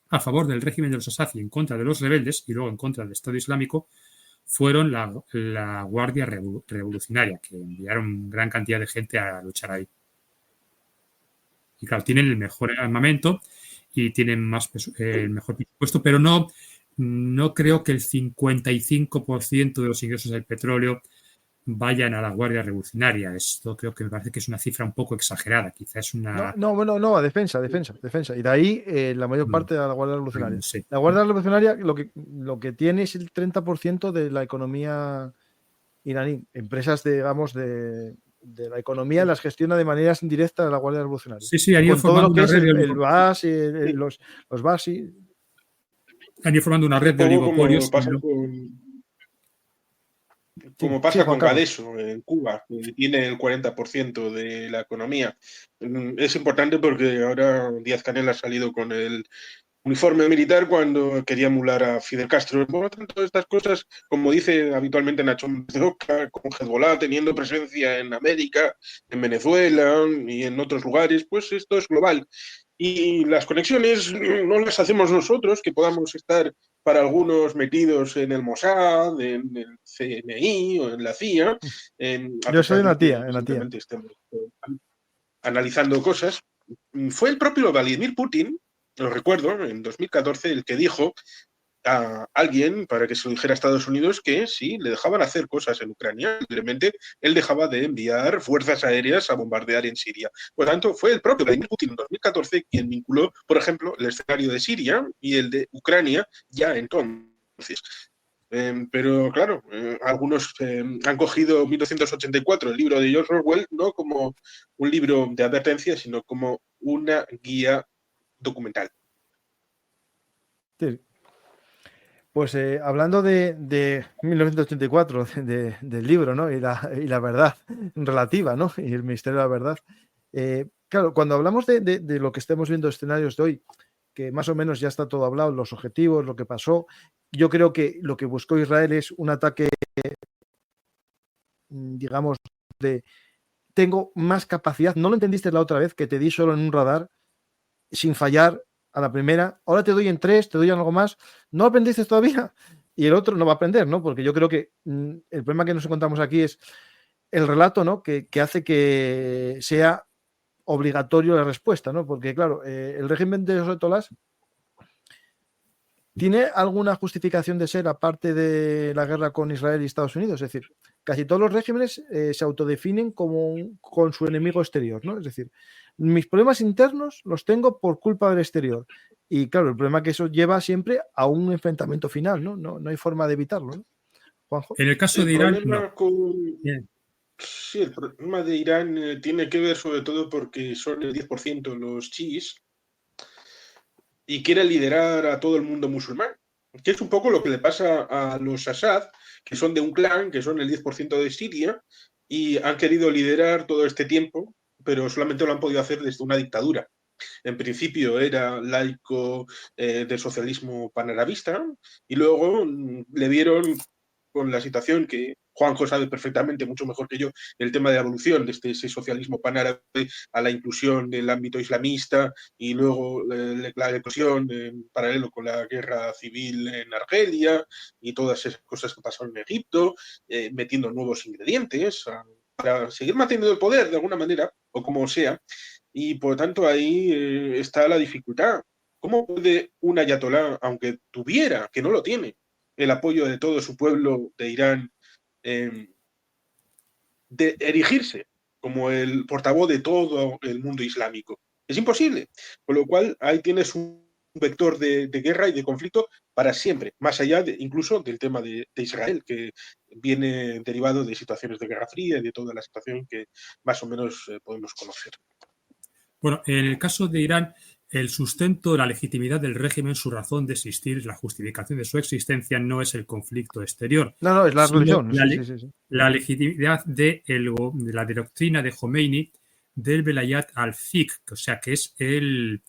A: a favor del régimen de los Assad y en contra de los rebeldes, y luego en contra del Estado Islámico, fueron la Guardia Revolucionaria, que enviaron gran cantidad de gente a luchar ahí. Y claro, tienen el mejor armamento y tienen el mejor presupuesto, pero no creo que el 55% de los ingresos del petróleo vayan a la Guardia Revolucionaria. Esto creo que me parece que es una cifra un poco exagerada, quizás es una...
B: No, a defensa. Y de ahí la mayor parte de la Guardia Revolucionaria.
A: Sí.
B: La Guardia Revolucionaria lo que tiene es el 30% de la economía iraní. Empresas, digamos, de la economía las gestiona de maneras indirectas la Guardia Revolucionaria.
A: Sí, han ido
B: con todo
A: formando
B: lo que
A: una
B: es
A: red de
B: el BAS, los BASI.
A: han ido formando una red de
C: Un poco
A: oligopolios.
C: Como
B: Sí,
C: pasa
B: Juan
C: con
B: Carlos.
C: Gadeso en Cuba, que tiene el 40% de la economía. Es importante porque ahora Díaz-Canel ha salido con el uniforme militar cuando quería emular a Fidel Castro. Por lo tanto, estas cosas, como dice habitualmente Nacho Montes de Oca, con Hezbollah teniendo presencia en América, en Venezuela y en otros lugares, pues esto es global. Y las conexiones no las hacemos nosotros, que podamos estar para algunos metidos en el Mossad, en el CNI o en la CIA, a
B: Yo soy
C: pesar de
B: una
C: que
B: tía,
C: simplemente estemos analizando cosas. Fue el propio Vladimir Putin, lo recuerdo, en 2014, el que dijo a alguien para que se lo dijera a Estados Unidos que sí, le dejaban hacer cosas en Ucrania, simplemente él dejaba de enviar fuerzas aéreas a bombardear en Siria. Por lo tanto, fue el propio Vladimir Putin en 2014 quien vinculó, por ejemplo, el escenario de Siria y el de Ucrania ya entonces. Pero claro, algunos han cogido 1984, el libro de George Orwell, no como un libro de advertencia, sino como una guía documental.
B: Sí. Pues hablando de 1984, del libro, ¿no? Y la verdad relativa, ¿no? Y el misterio de la verdad. Claro, cuando hablamos de lo que estemos viendo escenarios de hoy, que más o menos ya está todo hablado, los objetivos, lo que pasó, yo creo que lo que buscó Israel es un ataque, digamos, tengo más capacidad. No lo entendiste la otra vez, que te di solo en un radar, sin fallar a la primera. Ahora te doy en 3, te doy algo más. ¿No aprendiste todavía? Y el otro no va a aprender, ¿no? Porque yo creo que el problema que nos encontramos aquí es el relato, ¿no? Que hace que sea obligatorio la respuesta, ¿no? Porque, claro, el régimen de los ayatolás ¿tiene alguna justificación de ser aparte de la guerra con Israel y Estados Unidos? Es decir, casi todos los regímenes se autodefinen con su enemigo exterior, ¿no? Es decir, mis problemas internos los tengo por culpa del exterior. Y claro, el problema es que eso lleva siempre a un enfrentamiento final, ¿no? No hay forma de evitarlo, ¿no? Juanjo.
A: En el caso
C: El
A: de Irán, no.
C: problema Sí, el problema de Irán tiene que ver sobre todo porque son el 10% los chiíes y quiere liderar a todo el mundo musulmán, que es un poco lo que le pasa a los Assad, que son de un clan, que son el 10% de Siria, y han querido liderar todo este tiempo, pero solamente lo han podido hacer desde una dictadura. En principio era laico de socialismo panarabista y luego le vieron con la situación que Juanjo sabe perfectamente, mucho mejor que yo, el tema de la evolución de ese socialismo panárabe a la inclusión del ámbito islamista y luego la eclosión en paralelo con la guerra civil en Argelia y todas esas cosas que pasaron en Egipto, metiendo nuevos ingredientes para seguir manteniendo el poder de alguna manera, o como sea, y por lo tanto ahí está la dificultad. ¿Cómo puede un ayatolá, aunque tuviera, que no lo tiene, el apoyo de todo su pueblo de Irán, de erigirse como el portavoz de todo el mundo islámico? Es imposible. Con lo cual ahí tienes un vector de guerra y de conflicto para siempre, más allá incluso del tema de Israel, que viene derivado de situaciones de Guerra Fría y de toda la situación que más o menos podemos conocer.
A: Bueno, en el caso de Irán, el sustento, la legitimidad del régimen, su razón de existir, la justificación de su existencia no es el conflicto exterior,
B: No, es la
A: sino
B: religión. Sí.
A: la legitimidad de la doctrina de Khomeini del Velayat al-Fiqh, o sea, que es el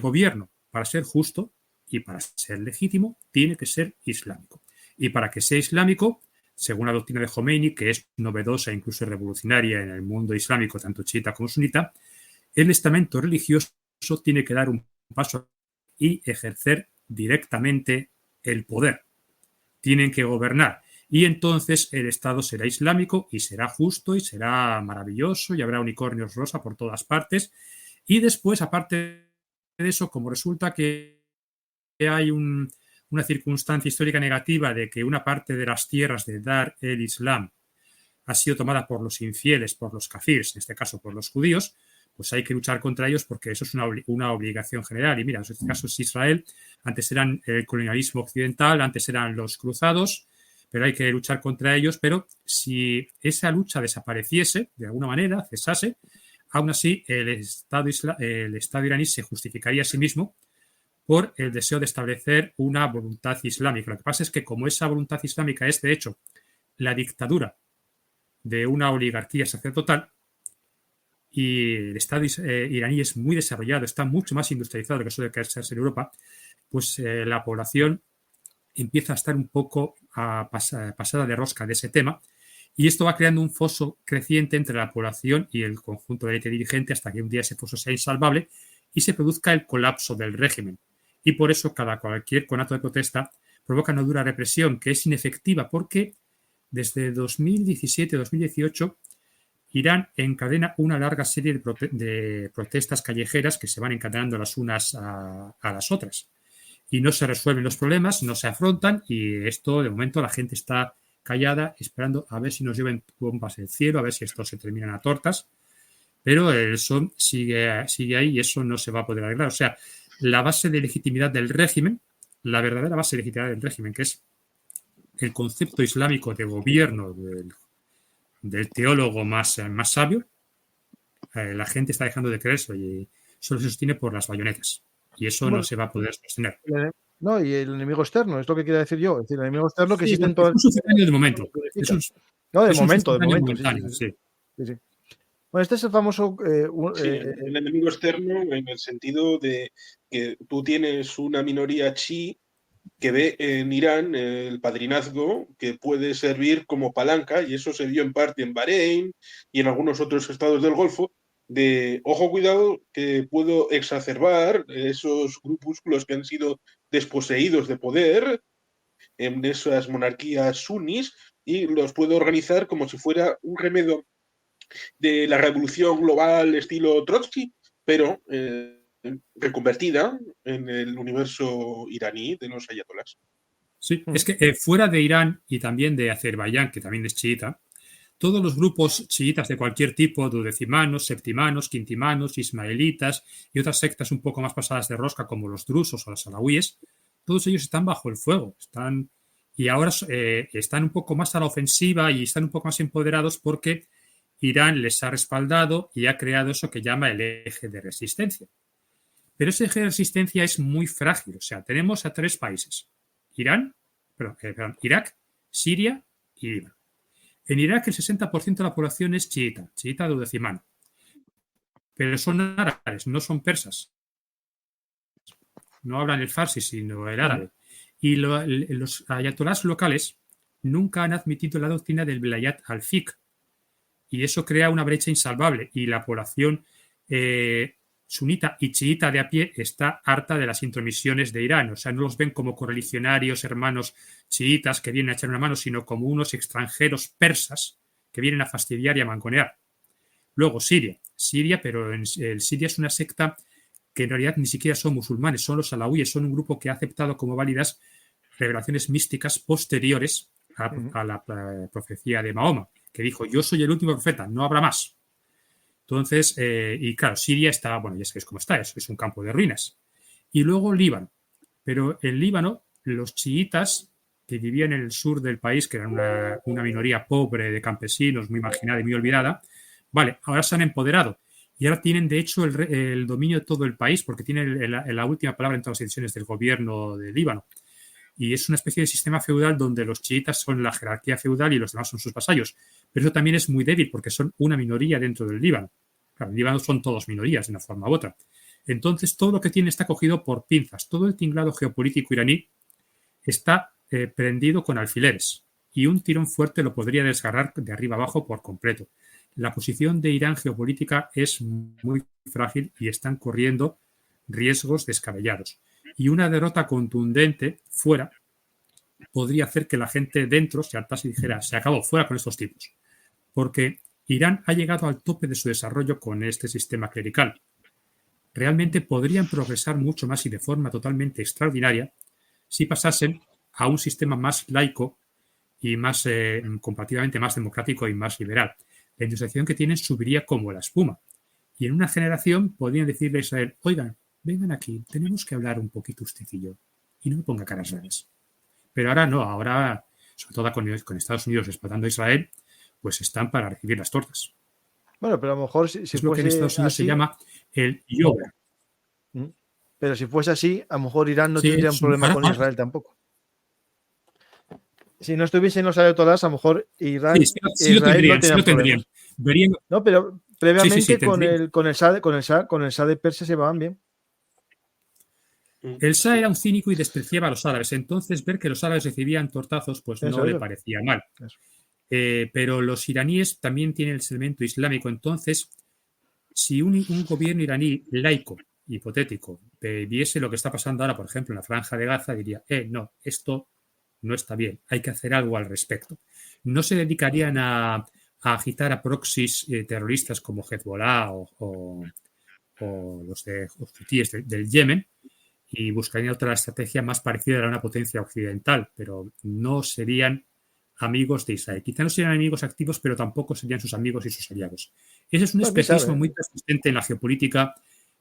A: gobierno, para ser justo y para ser legítimo, tiene que ser islámico. Y para que sea islámico, según la doctrina de Khomeini, que es novedosa e incluso revolucionaria en el mundo islámico, tanto chiita como sunita, el estamento religioso tiene que dar un paso y ejercer directamente el poder. Tienen que gobernar. Y entonces el Estado será islámico y será justo y será maravilloso y habrá unicornios rosa por todas partes. Y después, aparte de eso, como resulta que hay una circunstancia histórica negativa de que una parte de las tierras de Dar el Islam ha sido tomada por los infieles, por los kafirs, en este caso por los judíos, pues hay que luchar contra ellos porque eso es una obligación general. Y mira, en este caso es Israel, antes eran el colonialismo occidental, antes eran los cruzados, pero hay que luchar contra ellos. Pero si esa lucha desapareciese, de alguna manera, cesase, aún así el Estado iraní se justificaría a sí mismo por el deseo de establecer una voluntad islámica. Lo que pasa es que como esa voluntad islámica es, de hecho, la dictadura de una oligarquía sacerdotal, y el Estado iraní es muy desarrollado, está mucho más industrializado de lo que suele ser en Europa, pues la población empieza a estar un poco pasada de rosca de ese tema, y esto va creando un foso creciente entre la población y el conjunto de élite dirigente hasta que un día ese foso sea insalvable y se produzca el colapso del régimen. Y por eso cualquier conato de protesta provoca una dura represión que es inefectiva, porque desde 2017-2018 Irán encadena una larga serie de protestas callejeras que se van encadenando las unas a las otras. Y no se resuelven los problemas, no se afrontan, y esto, de momento, la gente está callada, esperando a ver si nos lleven bombas del cielo, a ver si esto se terminan a tortas. Pero el son sigue ahí y eso no se va a poder arreglar. O sea, la base de legitimidad del régimen, la verdadera base de legitimidad del régimen, que es el concepto islámico de gobierno del teólogo más sabio, la gente está dejando de creerse y solo se sostiene por las bayonetas. Y eso no se va a poder sostener.
B: No, y el enemigo externo, es lo que quiero decir yo. Es decir, el enemigo externo que existe en todo el...
A: Es un sucedáneo de momento.
B: No, de momento.
A: Sí.
B: Bueno, este es el famoso...
C: el enemigo externo en el sentido de que tú tienes una minoría chií que ve en Irán el padrinazgo que puede servir como palanca, y eso se vio en parte en Bahrein y en algunos otros estados del Golfo, de ojo, cuidado, que puedo exacerbar esos grupúsculos que han sido desposeídos de poder en esas monarquías sunnis y los puedo organizar como si fuera un remedio de la revolución global estilo Trotsky, pero reconvertida en el universo iraní de los ayatolás.
A: Sí, es que fuera de Irán y también de Azerbaiyán, que también es chiita, todos los grupos chiitas de cualquier tipo, duodecimanos, septimanos, quintimanos, ismaelitas y otras sectas un poco más pasadas de rosca como los drusos o los alawíes, todos ellos están bajo el fuego, y ahora están un poco más a la ofensiva y están un poco más empoderados porque Irán les ha respaldado y ha creado eso que llama el eje de resistencia. Pero ese eje de resistencia es muy frágil. O sea, tenemos a 3 países: Irak, Siria y Líbano. En Irak el 60% de la población es chiita duodecimano. Pero son árabes, no son persas. No hablan el farsi, sino el árabe. Y los ayatolás locales nunca han admitido la doctrina del Velayat al-Fiqh. Y eso crea una brecha insalvable. Y la población sunita y chiita de a pie está harta de las intromisiones de Irán. O sea, no los ven como correligionarios, hermanos chiitas que vienen a echar una mano, sino como unos extranjeros persas que vienen a fastidiar y a mangonear. Luego, Siria, pero Siria es una secta que en realidad ni siquiera son musulmanes, son los alawíes, son un grupo que ha aceptado como válidas revelaciones místicas posteriores a la profecía de Mahoma, que dijo: yo soy el último profeta, no habrá más. Entonces, y claro, Siria está, bueno, ya sabéis cómo está, es un campo de ruinas. Y luego Líbano. Pero en Líbano, los chiitas que vivían en el sur del país, que eran una minoría pobre de campesinos, muy marginada y muy olvidada, vale, ahora se han empoderado. Y ahora tienen, de hecho, el dominio de todo el país, porque tienen la última palabra en todas las decisiones del gobierno de Líbano. Y es una especie de sistema feudal donde los chiitas son la jerarquía feudal y los demás son sus vasallos. Pero eso también es muy débil porque son una minoría dentro del Líbano. Claro, en Líbano son todos minorías de una forma u otra. Entonces, todo lo que tiene está cogido por pinzas. Todo el tinglado geopolítico iraní está prendido con alfileres. Y un tirón fuerte lo podría desgarrar de arriba abajo por completo. La posición de Irán geopolítica es muy frágil y están corriendo riesgos descabellados. Y una derrota contundente fuera podría hacer que la gente dentro se hartase y dijera: se acabó, fuera con estos tipos. Porque Irán ha llegado al tope de su desarrollo con este sistema clerical. Realmente podrían progresar mucho más y de forma totalmente extraordinaria si pasasen a un sistema más laico y más comparativamente más democrático y más liberal. La industrialización que tienen subiría como la espuma. Y en una generación podrían decirle a Israel, oigan, vengan aquí, tenemos que hablar un poquito usted y yo. Y no me ponga caras raras. Pero ahora no, ahora, sobre todo con Estados Unidos explotando a Israel, pues están para recibir las tortas.
B: Bueno, pero a lo mejor si
A: Es lo que en
B: fuese
A: Estados Unidos se
B: así,
A: llama el yoga.
B: pero si fuese así, a lo mejor Irán no
A: Sí,
B: tendría un problema con Israel tampoco. Si no estuviesen los ayatolás, a lo mejor Irán,
A: sí lo
B: Israel
A: tendrían,
B: no tendrían problemas.
A: Verían,
B: No, pero previamente
A: tendrían.
B: con el Shah de Persia se llevaban bien.
A: El Shah era un cínico y despreciaba a los árabes. Entonces, ver que los árabes recibían tortazos, pues no le parecía mal. Pero los iraníes también tienen el elemento islámico. Entonces, si un gobierno iraní laico, hipotético, viese lo que está pasando ahora, por ejemplo, en la Franja de Gaza, diría, no, esto no está bien, hay que hacer algo al respecto. No se dedicarían a agitar a proxies terroristas como Hezbollah o los de hutíes del Yemen, y buscarían otra estrategia más parecida a una potencia occidental, pero no serían amigos de Israel. Quizá no serían enemigos activos, pero tampoco serían sus amigos y sus aliados. Ese es un espejismo muy persistente en la geopolítica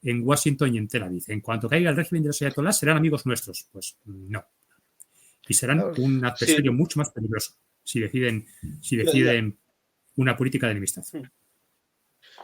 A: en Washington y en Tel Aviv. En cuanto caiga el régimen de los ayatolás, ¿serán amigos nuestros? Pues no. Y serán un adversario mucho más peligroso si deciden una política de enemistad.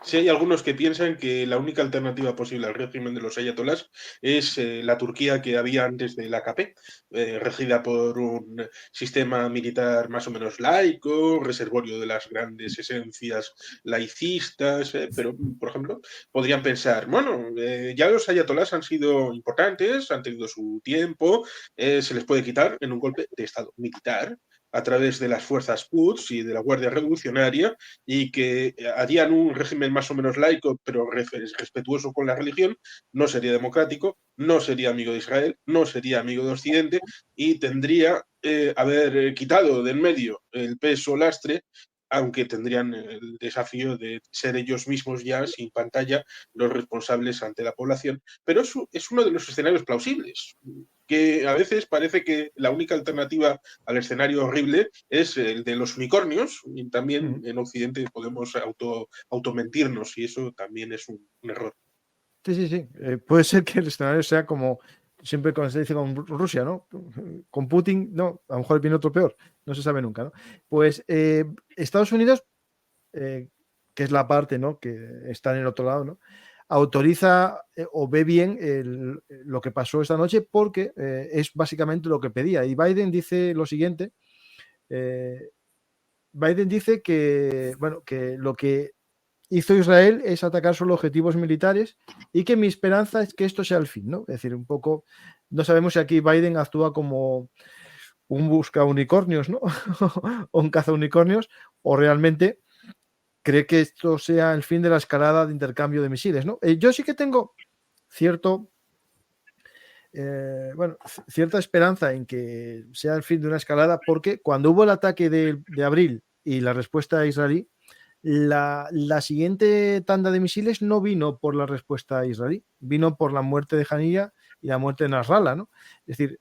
C: Sí, hay algunos que piensan que la única alternativa posible al régimen de los ayatolás es la Turquía que había antes de la AKP, regida por un sistema militar más o menos laico, reservorio de las grandes esencias laicistas, pero, por ejemplo, podrían pensar, bueno, ya los ayatolás han sido importantes, han tenido su tiempo, se les puede quitar en un golpe de Estado militar a través de las fuerzas Quds y de la Guardia Revolucionaria, y que harían un régimen más o menos laico, pero respetuoso con la religión, no sería democrático, no sería amigo de Israel, no sería amigo de Occidente, y tendría haber quitado de en medio el peso lastre, aunque tendrían el desafío de ser ellos mismos ya, sin pantalla, los responsables ante la población. Pero eso es uno de los escenarios plausibles, que a veces parece que la única alternativa al escenario horrible es el de los unicornios, y también en Occidente podemos automentirnos, y eso también es un error.
B: Sí. Puede ser que el escenario sea como siempre cuando se dice con Rusia, ¿no? Con Putin, no, a lo mejor viene otro peor, no se sabe nunca, ¿no? Pues Estados Unidos, que es la parte, ¿no?, que está en el otro lado, ¿no?, autoriza o ve bien lo que pasó esta noche porque es básicamente lo que pedía. Y Biden dice lo siguiente, Biden dice que, bueno, que lo que hizo Israel es atacar solo objetivos militares y que mi esperanza es que esto sea el fin, ¿no? Es decir, un poco, no sabemos si aquí Biden actúa como un busca unicornios, ¿no? O un caza unicornios, o realmente cree que esto sea el fin de la escalada de intercambio de misiles, ¿no? Yo sí que tengo cierta esperanza en que sea el fin de una escalada, porque cuando hubo el ataque de abril y la respuesta israelí, la siguiente tanda de misiles no vino por la respuesta israelí, vino por la muerte de Haniyeh y la muerte de Nasrallah, ¿no? Es decir,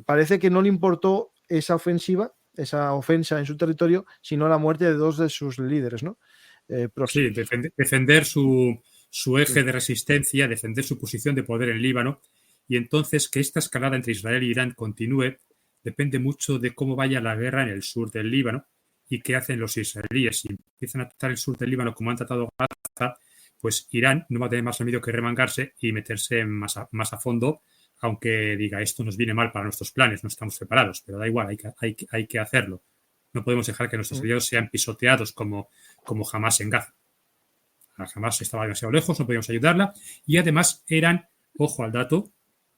B: parece que no le importó esa ofensa en su territorio, sino la muerte de dos de sus líderes, ¿no?
A: Sí, defender su eje de resistencia, defender su posición de poder en Líbano, y entonces que esta escalada entre Israel y Irán continúe depende mucho de cómo vaya la guerra en el sur del Líbano y qué hacen los israelíes. Si empiezan a tratar el sur del Líbano como han tratado Gaza, pues Irán no va a tener más remedio que remangarse y meterse más a fondo, aunque diga esto nos viene mal para nuestros planes, no estamos preparados, pero da igual, hay que hacerlo. No podemos dejar que nuestros aliados sean pisoteados como Hamás en Gaza. Hamás estaba demasiado lejos, no podíamos ayudarla, y además eran, ojo al dato,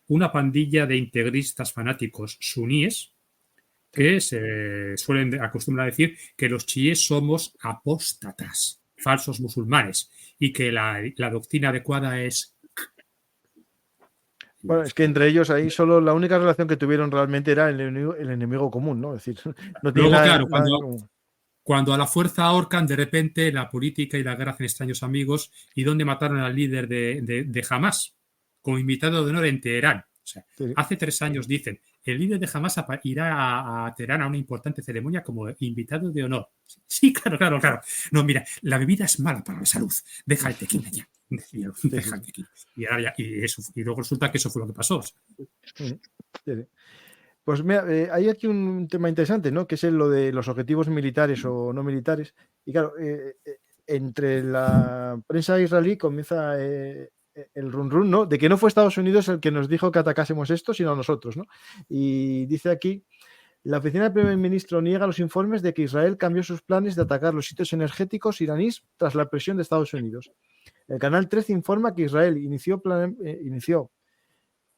A: una pandilla de integristas fanáticos suníes que se acostumbran a decir que los chiíes somos apóstatas, falsos musulmanes, y que la doctrina adecuada es...
B: Bueno, es que entre ellos ahí solo la única relación que tuvieron realmente era el enemigo común, ¿no? Es decir, no tiene
A: Luego,
B: nada,
A: claro, cuando a la fuerza ahorcan, de repente la política y la guerra hacen extraños amigos, y donde mataron al líder de Hamás como invitado de honor en Teherán. O sea, hace 3 años dicen, el líder de Hamas irá a Teherán a una importante ceremonia como invitado de honor. Sí, claro. No, mira, la bebida es mala para la salud. Deja el tequila ya. Deja el tequila. Y luego resulta que eso fue lo que pasó.
B: Sí. Pues mira, hay aquí un tema interesante, ¿no? Que es lo de los objetivos militares o no militares. Y claro, entre la prensa israelí comienza el run, ¿no? De que no fue Estados Unidos el que nos dijo que atacásemos esto, sino nosotros, ¿no? Y dice aquí, la oficina del primer ministro niega los informes de que Israel cambió sus planes de atacar los sitios energéticos iraníes tras la presión de Estados Unidos. El canal 13 informa que Israel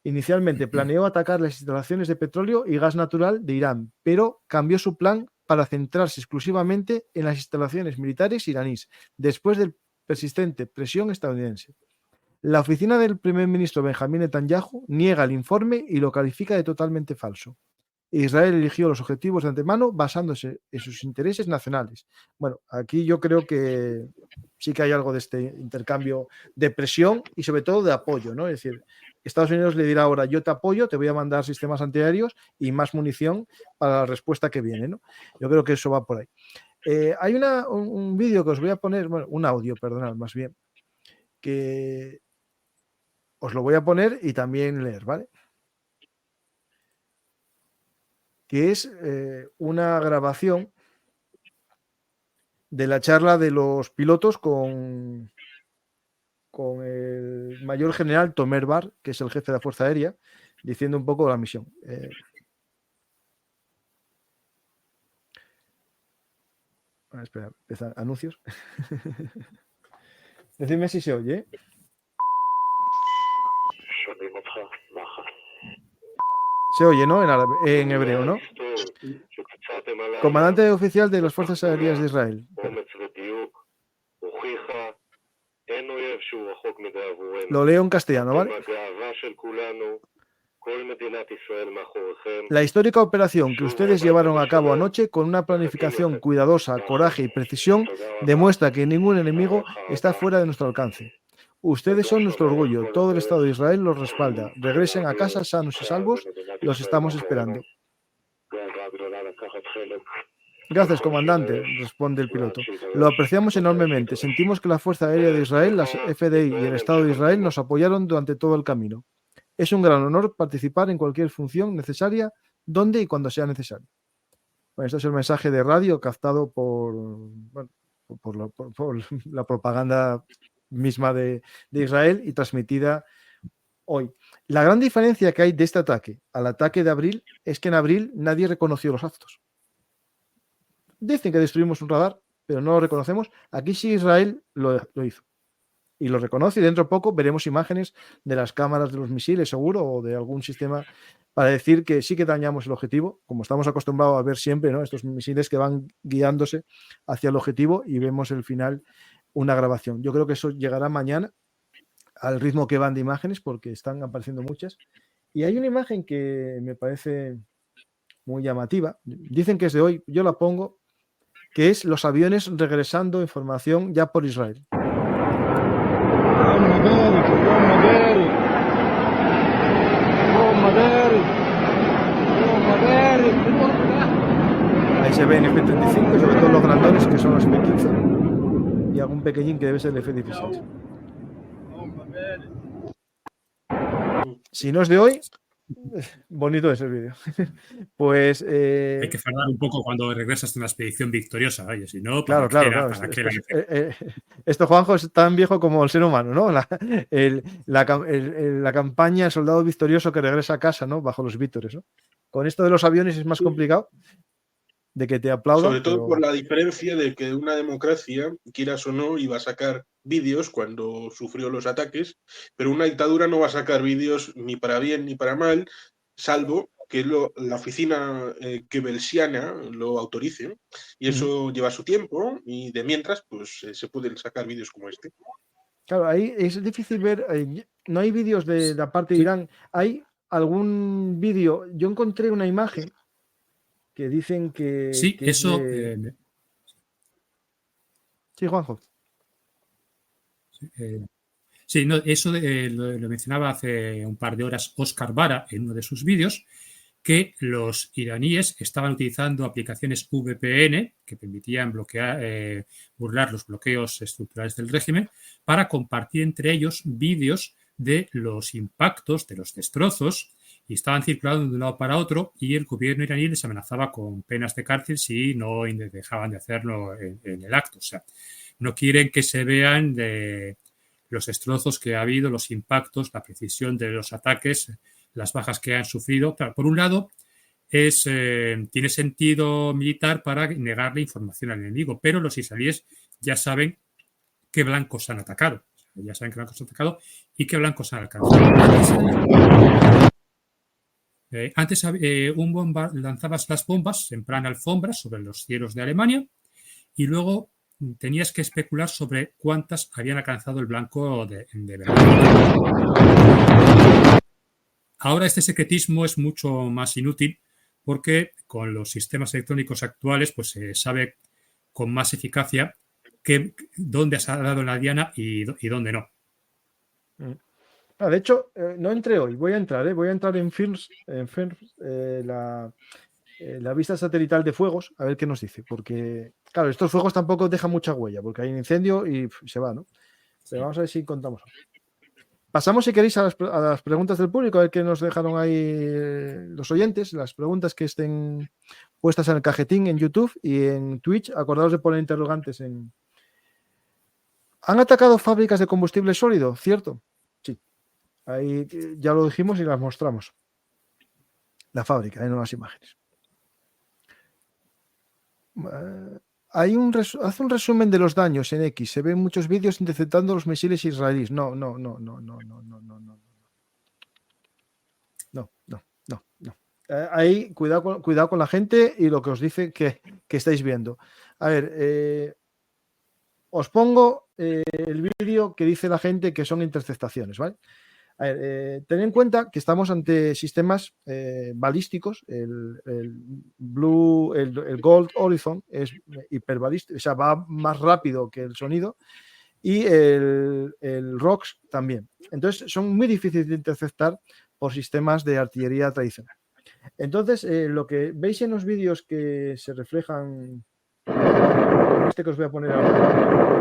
B: inicialmente planeó atacar las instalaciones de petróleo y gas natural de Irán, pero cambió su plan para centrarse exclusivamente en las instalaciones militares iraníes, después de persistente presión estadounidense. La oficina del primer ministro Benjamín Netanyahu niega el informe y lo califica de totalmente falso. Israel eligió los objetivos de antemano basándose en sus intereses nacionales. Bueno, aquí yo creo que sí que hay algo de este intercambio de presión y sobre todo de apoyo, ¿no? Es decir, Estados Unidos le dirá ahora, yo te apoyo, te voy a mandar sistemas antiaéreos y más munición para la respuesta que viene, ¿no? Yo creo que eso va por ahí. Hay un vídeo que os voy a poner, bueno, un audio, perdonad, más bien, que os lo voy a poner y también leer, ¿vale? Que es una grabación de la charla de los pilotos con el mayor general Tomer Bar, que es el jefe de la Fuerza Aérea, diciendo un poco la misión. Espera, empieza anuncios. Decidme si se oye. Se oye, ¿no? En hebreo, ¿no? Comandante oficial de las Fuerzas Aéreas de Israel. Lo leo en castellano, ¿vale? La histórica operación que ustedes llevaron a cabo anoche con una planificación cuidadosa, coraje y precisión demuestra que ningún enemigo está fuera de nuestro alcance. Ustedes son nuestro orgullo, todo el Estado de Israel los respalda. Regresen a casa sanos y salvos, los estamos esperando. Gracias, comandante, responde el piloto. Lo apreciamos enormemente. Sentimos que la Fuerza Aérea de Israel, las FDI y el Estado de Israel nos apoyaron durante todo el camino. Es un gran honor participar en cualquier función necesaria, donde y cuando sea necesario. Bueno, este es el mensaje de radio captado por la propaganda misma de Israel y transmitida hoy. La gran diferencia que hay de este ataque al ataque de abril es que en abril nadie reconoció los actos. Dicen que destruimos un radar, pero no lo reconocemos. Aquí sí Israel lo hizo. Y lo reconoce y dentro de poco veremos imágenes de las cámaras de los misiles, seguro, o de algún sistema para decir que sí que dañamos el objetivo, como estamos acostumbrados a ver siempre, ¿no? Estos misiles que van guiándose hacia el objetivo y vemos el final, una grabación. Yo creo que eso llegará mañana al ritmo que van de imágenes porque están apareciendo muchas. Y hay una imagen que me parece muy llamativa. Dicen que es de hoy, yo la pongo, que es los aviones regresando información ya por Israel. Ahí se ven F-35, sobre todo los grandones que son los F-15 y algún pequeñín que debe ser el F-16. Si no es de hoy, bonito es el vídeo. Pues
A: hay que fardar un poco cuando regresas de una expedición victoriosa, oye, si no,
B: claro. Esto, Juanjo, es tan viejo como el ser humano, ¿no? La campaña, el soldado victorioso que regresa a casa, ¿no? Bajo los vítores, ¿no? Con esto de los aviones es más complicado de que te aplaudan.
C: Sobre todo por la diferencia de que una democracia, quieras o no, iba a sacar vídeos cuando sufrió los ataques, pero una dictadura no va a sacar vídeos ni para bien ni para mal, salvo que la oficina goebbelsiana lo autorice, y eso lleva su tiempo, y de mientras, pues se pueden sacar vídeos como este.
B: Claro, ahí es difícil ver, no hay vídeos de la parte de Irán, hay algún vídeo, yo encontré una imagen que dicen que...
A: Sí,
B: que
A: eso...
B: Sí, Juanjo.
A: Sí, no, eso lo mencionaba hace un par de horas Óscar Vara en uno de sus vídeos, que los iraníes estaban utilizando aplicaciones VPN que permitían burlar los bloqueos estructurales del régimen para compartir entre ellos vídeos de los impactos, de los destrozos, y estaban circulando de un lado para otro, y el gobierno iraní les amenazaba con penas de cárcel si no dejaban de hacerlo en el acto. O sea, no quieren que se vean de los destrozos que ha habido, los impactos, la precisión de los ataques, las bajas que han sufrido. Claro, por un lado, tiene sentido militar para negarle información al enemigo, pero los israelíes ya saben qué blancos han atacado. Ya saben qué blancos han atacado y qué blancos han alcanzado. Antes lanzabas las bombas en plan alfombras sobre los cielos de Alemania y luego tenías que especular sobre cuántas habían alcanzado el blanco de verdad. Ahora este secretismo es mucho más inútil porque con los sistemas electrónicos actuales pues se sabe con más eficacia dónde has dado la diana y dónde no.
B: De hecho, no entré hoy, voy a entrar en FIRST, la vista satelital de fuegos, a ver qué nos dice, porque, claro, estos fuegos tampoco dejan mucha huella, porque hay un incendio y se va, ¿no? Pero vamos a ver si contamos. Pasamos, si queréis, a las preguntas del público, a ver qué nos dejaron ahí los oyentes, las preguntas que estén puestas en el cajetín en YouTube y en Twitch. Acordaos de poner interrogantes en... ¿Han atacado fábricas de combustible sólido? ¿Cierto? Sí. Ahí ya lo dijimos y las mostramos. La fábrica, en unas imágenes. Hace un resumen de los daños en X. Se ven muchos vídeos interceptando los misiles israelíes. No. Ahí, cuidado con la gente y lo que os dice que estáis viendo. A ver, os pongo el vídeo que dice la gente que son interceptaciones, ¿vale? A ver, ten en cuenta que estamos ante sistemas balísticos. El Gold Horizon es hiperbalístico, o sea, va más rápido que el sonido, y el ROX también. Entonces, son muy difíciles de interceptar por sistemas de artillería tradicional. Entonces, lo que veis en los vídeos que se reflejan, este que os voy a poner ahora,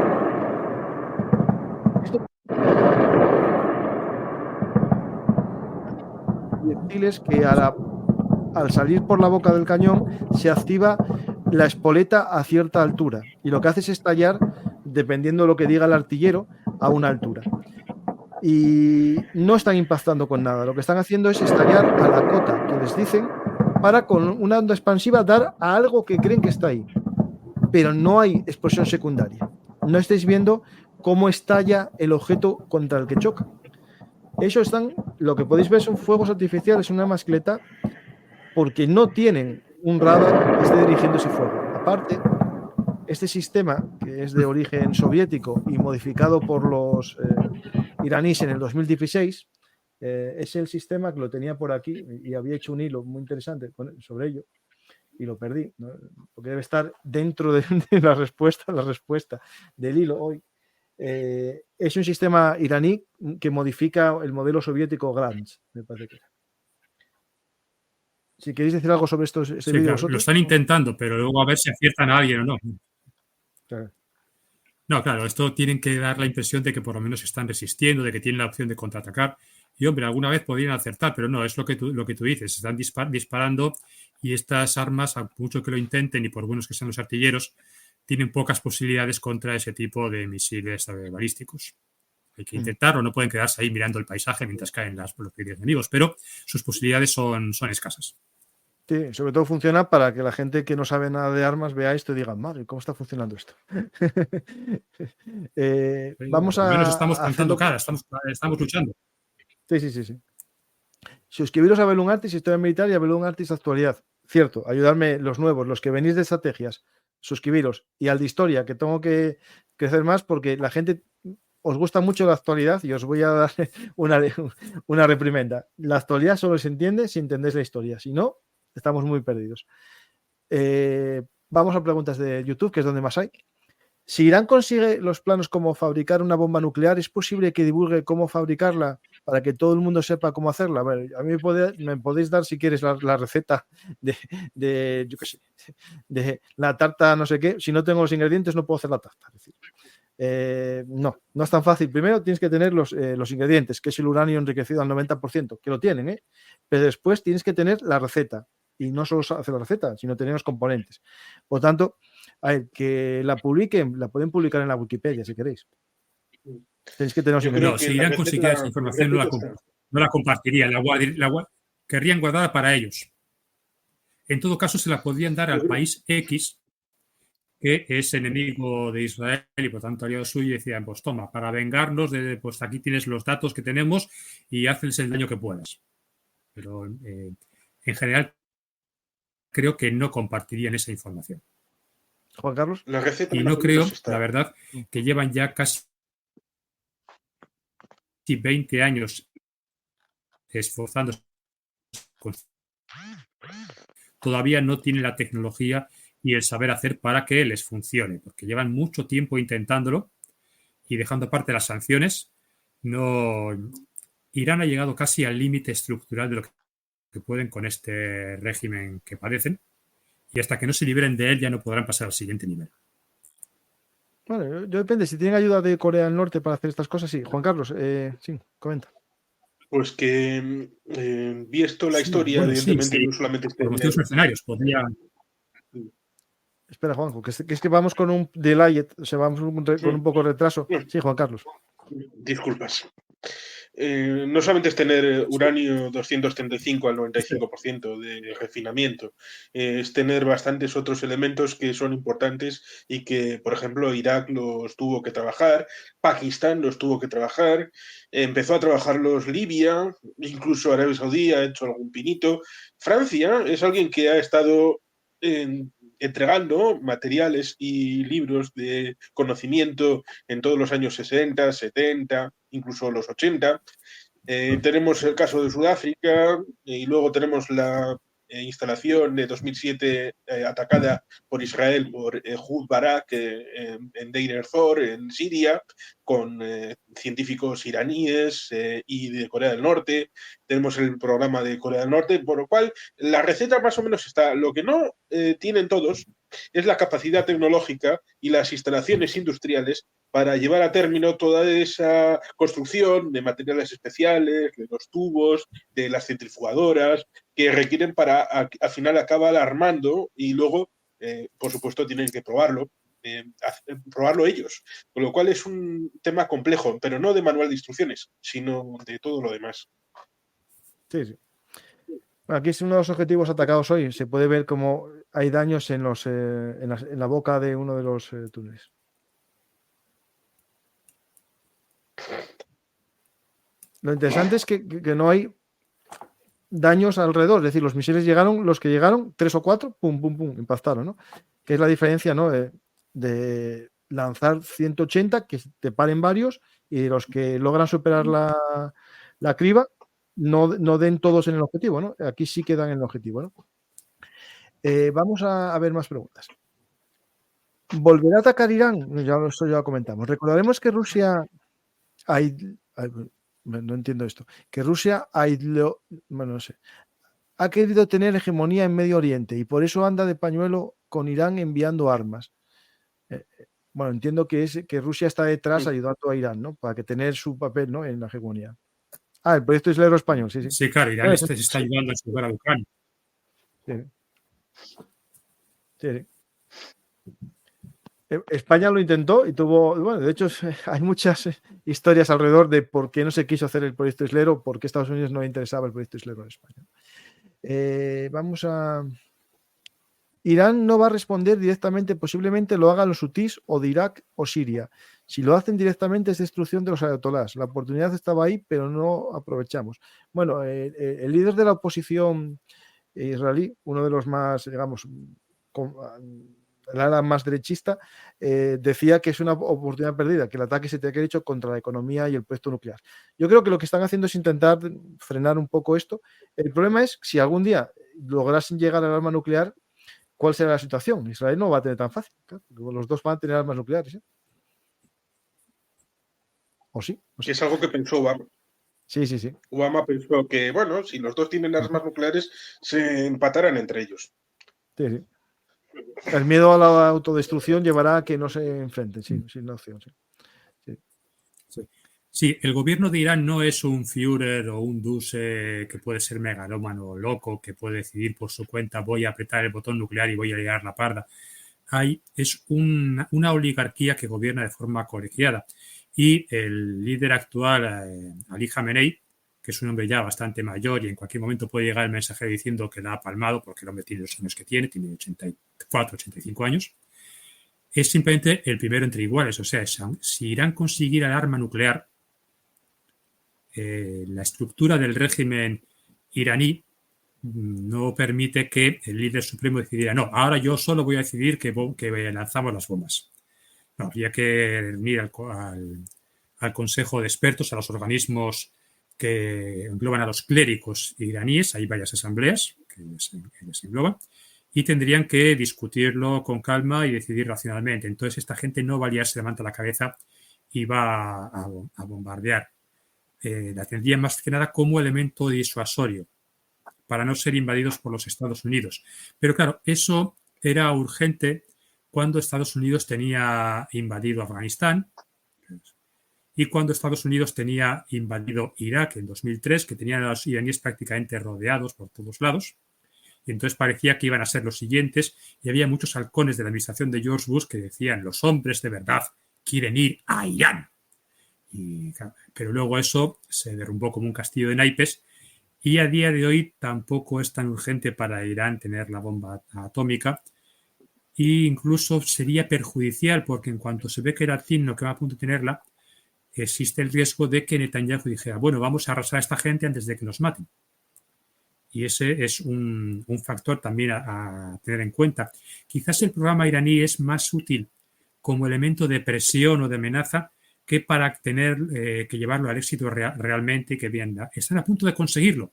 B: proyectiles que al salir por la boca del cañón se activa la espoleta a cierta altura y lo que hace es estallar, dependiendo de lo que diga el artillero, a una altura. Y no están impactando con nada, lo que están haciendo es estallar a la cota que les dicen para, con una onda expansiva, dar a algo que creen que está ahí, pero no hay explosión secundaria. No estáis viendo cómo estalla el objeto contra el que choca. Eso lo que podéis ver son fuegos artificiales, una mascleta, porque no tienen un radar que esté dirigiendo ese fuego. Aparte, este sistema, que es de origen soviético y modificado por los iraníes en el 2016, es el sistema que lo tenía por aquí y había hecho un hilo muy interesante sobre ello y lo perdí, ¿no? Porque debe estar dentro de la respuesta del hilo hoy. Es un sistema iraní que modifica el modelo soviético Grants, me parece que era. Si queréis decir algo sobre este
A: sí,
B: vídeo,
A: claro, lo están intentando, pero luego a ver si aciertan a alguien o no.
B: Claro.
A: No, claro, esto tienen que dar la impresión de que por lo menos están resistiendo, de que tienen la opción de contraatacar. Y hombre, alguna vez podrían acertar, pero no, es lo que tú dices, están disparando y estas armas, a mucho que lo intenten y por buenos que sean los artilleros, tienen pocas posibilidades contra ese tipo de misiles balísticos. Hay que intentarlo, no pueden quedarse ahí mirando el paisaje mientras caen los enemigos, pero sus posibilidades son escasas.
B: Sí, sobre todo funciona para que la gente que no sabe nada de armas vea esto y diga, madre, ¿cómo está funcionando esto? Vamos a...
A: menos estamos plantando cara, estamos luchando.
B: Sí. Suscribiros a Belum Artis, Historia Militar, y a Belum Artis, Actualidad. Cierto, ayudarme los nuevos, los que venís de estrategias, suscribiros. Y al de Historia, que tengo que crecer más porque la gente os gusta mucho la actualidad y os voy a dar una reprimenda. La actualidad solo se entiende si entendéis la historia. Si no, estamos muy perdidos. Vamos a preguntas de YouTube, que es donde más hay. Si Irán consigue los planos como fabricar una bomba nuclear, ¿es posible que divulgue cómo fabricarla para que todo el mundo sepa cómo hacerla. A ver, a mí me podéis dar, si quieres, la receta de yo qué sé, de la tarta no sé qué. Si no tengo los ingredientes no puedo hacer la tarta. Es decir, no es tan fácil. Primero tienes que tener los ingredientes, que es el uranio enriquecido al 90%, que lo tienen, pero después tienes que tener la receta. Y no solo hacer la receta, sino tener los componentes. Por tanto, a ver, que la publiquen, la pueden publicar en la Wikipedia si queréis. Tenéis que tener los
A: ingredientes. No, si Irán consiguiera esa información no la compartiría, querrían guardada para ellos. En todo caso, se la podrían dar al país X, que es enemigo de Israel y por tanto aliado suyo, y decían, pues toma, para vengarnos, pues aquí tienes los datos que tenemos y hazles el daño que puedas. Pero en general creo que no compartirían esa información.
B: Juan Carlos.
A: Y no creo, la verdad, que llevan ya casi 20 años esforzándose. Todavía no tienen la tecnología y el saber hacer para que les funcione, porque llevan mucho tiempo intentándolo y dejando aparte las sanciones, Irán ha llegado casi al límite estructural de lo que pueden con este régimen que padecen, y hasta que no se liberen de él ya no podrán pasar al siguiente nivel.
B: Bueno, yo depende, si tienen ayuda de Corea del Norte para hacer estas cosas, sí. Juan Carlos, sí, comenta.
C: Pues que visto la historia, evidentemente, no solamente
A: por motivos mercenarios, podría...
B: Espera, Juanjo, que es que vamos con un delay, o sea, vamos con un poco de retraso. Sí, Juan Carlos.
C: Disculpas. No solamente es tener uranio 235 al 95% de refinamiento, es tener bastantes otros elementos que son importantes y que, por ejemplo, Irak los tuvo que trabajar, Pakistán los tuvo que trabajar, empezó a trabajarlos Libia, incluso Arabia Saudí ha hecho algún pinito. Francia es alguien que ha estado entregando materiales y libros de conocimiento en todos los años 60, 70, incluso los 80. Tenemos el caso de Sudáfrica y luego tenemos la instalación de 2007 atacada por Israel por Ehud Barak en Deir ez-Zor, en Siria, con científicos iraníes y de Corea del Norte. Tenemos el programa de Corea del Norte, por lo cual la receta más o menos está. Lo que no tienen todos es la capacidad tecnológica y las instalaciones industriales para llevar a término toda esa construcción de materiales especiales, de los tubos, de las centrifugadoras, que requieren para, al final, acabar armando y luego, por supuesto, tienen que probarlo ellos. Con lo cual es un tema complejo, pero no de manual de instrucciones, sino de todo lo demás.
B: Sí, sí. Aquí es uno de los objetivos atacados hoy. Se puede ver cómo hay daños en la boca de uno de los túneles. Lo interesante es que no hay daños alrededor. Es decir, los misiles llegaron, los que llegaron, 3 o 4, pum, pum, pum, impactaron, ¿no? Que es la diferencia, ¿no? De lanzar 180, que te paren varios, y los que logran superar la criba, no den todos en el objetivo, ¿no? Aquí sí quedan en el objetivo, ¿no? Vamos a ver más preguntas. ¿Volverá a atacar Irán? Eso ya lo comentamos. Recordaremos que Rusia no entiendo esto. Que Rusia ha querido tener hegemonía en Medio Oriente y por eso anda de pañuelo con Irán enviando armas. Bueno, entiendo que Rusia está detrás ayudando a Irán, ¿no? Para que tener su papel, ¿no? En la hegemonía. El proyecto islero español, sí.
A: Sí, claro, Irán se está ayudando a jugar a Ucrania.
B: Sí. España lo intentó y tuvo, bueno, de hecho hay muchas historias alrededor de por qué no se quiso hacer el proyecto islero, por qué Estados Unidos no le interesaba el proyecto islero en España. Vamos a... Irán no va a responder directamente, posiblemente lo hagan los hutíes o de Irak o Siria. Si lo hacen directamente es destrucción de los ayatolás. La oportunidad estaba ahí, pero no aprovechamos. Bueno, el líder de la oposición israelí, uno de los más, digamos, el ala más derechista, decía que es una oportunidad perdida, que el ataque se tiene que haber hecho contra la economía y el proyecto nuclear. Yo creo que lo que están haciendo es intentar frenar un poco esto. El problema es si algún día lograsen llegar al arma nuclear, ¿cuál será la situación? Israel no va a tener tan fácil. Claro, los dos van a tener armas nucleares. ¿O sí?
C: Es algo que pensó Obama.
B: Sí, sí, sí.
C: Obama pensó que, bueno, si los dos tienen armas nucleares, se empataran entre ellos.
B: Sí, sí. El miedo a la autodestrucción llevará a que no se enfrenten, sí, sin la opción, sí.
A: Sí. Sí, el gobierno de Irán no es un Führer o un Duse que puede ser megalómano o loco, que puede decidir por su cuenta voy a apretar el botón nuclear y voy a liar la parda. Es una oligarquía que gobierna de forma colegiada. Y el líder actual, Ali Khamenei, que es un hombre ya bastante mayor y en cualquier momento puede llegar el mensaje diciendo que la ha palmado, porque el hombre tiene los años que tiene 84, 85 años, es simplemente el primero entre iguales. O sea, si Irán consiguiera el arma nuclear, la estructura del régimen iraní no permite que el líder supremo decidiera, no, ahora yo solo voy a decidir que lanzamos las bombas. No, habría que reunir al Consejo de Expertos, a los organismos que engloban a los clérigos iraníes, hay varias asambleas que les engloban, y tendrían que discutirlo con calma y decidir racionalmente. Entonces esta gente no va a liarse, levanta la cabeza y va a bombardear. La tendrían más que nada como elemento disuasorio para no ser invadidos por los Estados Unidos. Pero claro, eso era urgente cuando Estados Unidos tenía invadido Afganistán y cuando Estados Unidos tenía invadido Irak en 2003, que tenían a los iraníes prácticamente rodeados por todos lados. Y entonces parecía que iban a ser los siguientes y había muchos halcones de la administración de George Bush que decían los hombres de verdad quieren ir a Irán. Pero luego eso se derrumbó como un castillo de naipes y a día de hoy tampoco es tan urgente para Irán tener la bomba atómica e incluso sería perjudicial porque en cuanto se ve que era no que va a punto de tenerla, existe el riesgo de que Netanyahu dijera, bueno, vamos a arrasar a esta gente antes de que nos maten. Y ese es un factor también a tener en cuenta. Quizás el programa iraní es más útil como elemento de presión o de amenaza que para tener que llevarlo al éxito realmente y que bien, están a punto de conseguirlo.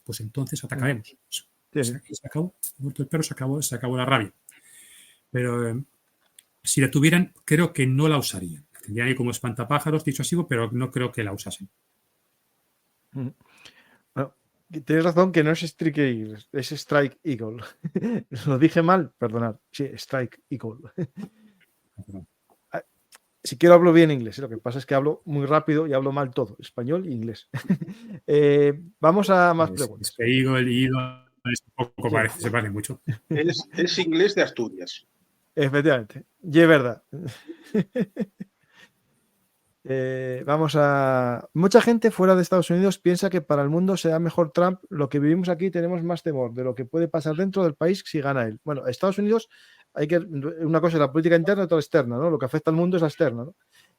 A: Pues entonces atacaremos.
B: Sí, sí.
A: Se acabó, muerto el perro, se acabó la rabia. Pero si la tuvieran, creo que no la usarían. La tendrían ahí como espantapájaros, dicho así, pero no creo que la usasen.
B: Bueno, tienes razón que no es Strike Eagle, es Strike Eagle. Lo dije mal, perdonad. Sí, Strike Eagle. Si quiero hablo bien inglés, lo que pasa es que hablo muy rápido y hablo mal todo, español e inglés. Vamos a más preguntas.
A: Es que Eagle y Eagle es un poco
B: Sí.
A: se parecen mucho.
C: Es inglés de Asturias.
B: Efectivamente, y es verdad. Vamos a... Mucha gente fuera de Estados Unidos piensa que para el mundo será mejor Trump. Lo que vivimos aquí tenemos más temor de lo que puede pasar dentro del país si gana él. Bueno, Estados Unidos hay que... Una cosa es la política interna y otra la externa, ¿no? Lo que afecta al mundo es la externa, ¿no?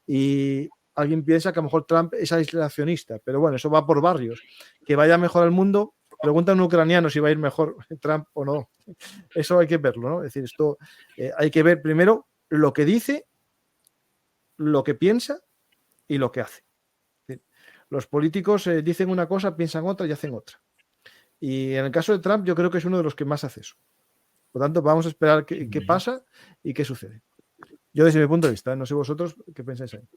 B: Y alguien piensa que a lo mejor Trump es aislacionista, pero bueno, eso va por barrios. Que vaya mejor al mundo, pregunta a un ucraniano si va a ir mejor Trump o no. Eso hay que verlo, ¿no? Es decir, esto hay que ver primero lo que dice, lo que piensa y lo que hace. Los políticos dicen una cosa, piensan otra y hacen otra. Y en el caso de Trump, yo creo que es uno de los que más hace eso. Por lo tanto, vamos a esperar qué pasa y qué sucede. Yo desde mi punto de vista, no sé vosotros qué pensáis ahí.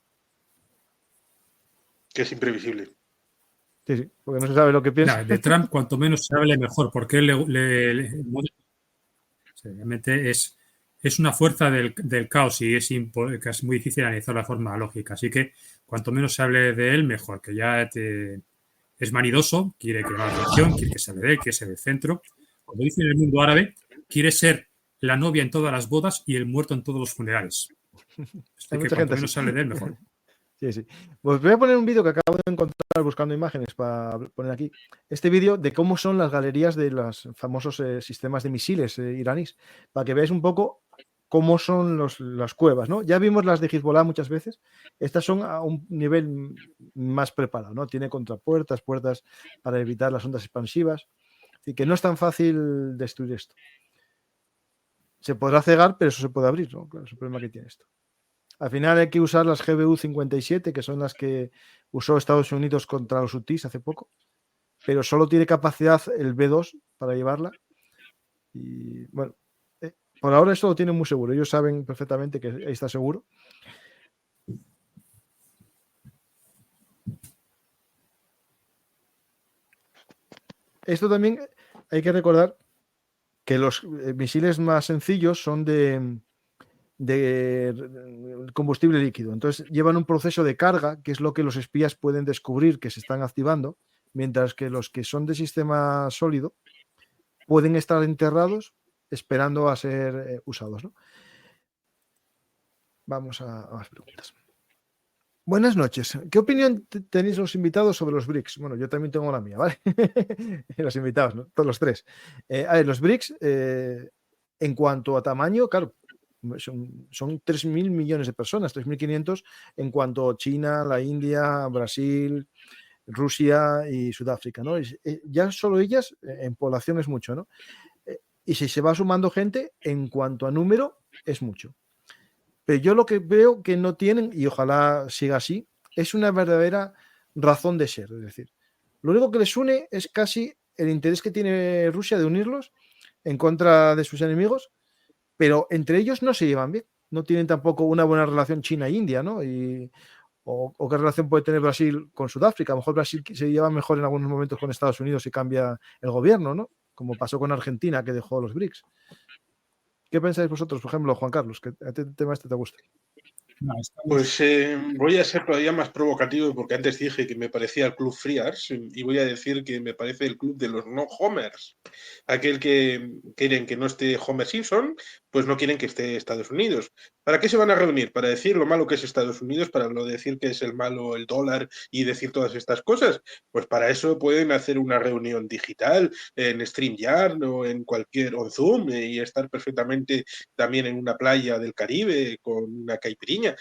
C: Que es imprevisible.
B: Sí, sí, porque no se sabe lo que piensa.
A: De Trump, cuanto menos se hable, mejor, porque él realmente es una fuerza del caos y es muy difícil analizar de forma lógica. Así que cuanto menos se hable de él, mejor, que ya es vanidoso, quiere que la atención, quiere que se hable de él, quiere ser el centro. Como dicen en el mundo árabe, quiere ser la novia en todas las bodas y el muerto en todos los funerales. Así que cuanto menos se hable de él, mejor.
B: Sí, sí. Pues voy a poner un vídeo que acabo de encontrar buscando imágenes para poner aquí. Este vídeo de cómo son las galerías de los famosos sistemas de misiles iraníes, para que veáis un poco cómo son las cuevas, ¿no? Ya vimos las de Hezbollah muchas veces. Estas son a un nivel más preparado, ¿no? Tiene contrapuertas, puertas para evitar las ondas expansivas. Así que no es tan fácil destruir esto. Se podrá cegar, pero eso se puede abrir, ¿no? Claro, es el problema que tiene esto. Al final hay que usar las GBU-57, que son las que usó Estados Unidos contra los hutíes hace poco, pero solo tiene capacidad el B2 para llevarla. Y bueno, por ahora esto lo tienen muy seguro. Ellos saben perfectamente que ahí está seguro. esto también hay que recordar que los misiles más sencillos son de combustible líquido. Entonces llevan un proceso de carga, que es lo que los espías pueden descubrir que se están activando, mientras que los que son de sistema sólido pueden estar enterrados esperando a ser usados, ¿no? Vamos a más preguntas. Buenas noches. ¿Qué opinión tenéis los invitados sobre los BRICS? Bueno, yo también tengo la mía, ¿vale? Los invitados, ¿no? Todos los tres. A ver, los BRICS, en cuanto a tamaño, claro, son 3.000 millones de personas, 3.500 en cuanto a China, la India, Brasil, Rusia y Sudáfrica, ¿no? Ya solo ellas en población es mucho, ¿no? Y si se va sumando gente, en cuanto a número, es mucho. Pero yo lo que veo que no tienen, y ojalá siga así, es una verdadera razón de ser. Es decir, lo único que les une es casi el interés que tiene Rusia de unirlos en contra de sus enemigos, pero entre ellos no se llevan bien. No tienen tampoco una buena relación China-India, ¿no? O qué relación puede tener Brasil con Sudáfrica. A lo mejor Brasil se lleva mejor en algunos momentos con Estados Unidos y cambia el gobierno, ¿no? Como pasó con Argentina, que dejó los BRICS. ¿Qué pensáis vosotros, por ejemplo, Juan Carlos? Que a ti el tema te gusta.
A: No,
C: Pues voy a ser todavía más provocativo porque antes dije que me parecía el club Friars y voy a decir que me parece el club de los no Homers. Aquel que quieren que no esté Homer Simpson, pues no quieren que esté Estados Unidos. ¿Para qué se van a reunir? ¿Para decir lo malo que es Estados Unidos? ¿Para no decir que es el malo el dólar y decir todas estas cosas? Pues para eso pueden hacer una reunión digital en StreamYard o en Zoom y estar perfectamente también en una playa del Caribe con una caipiriña.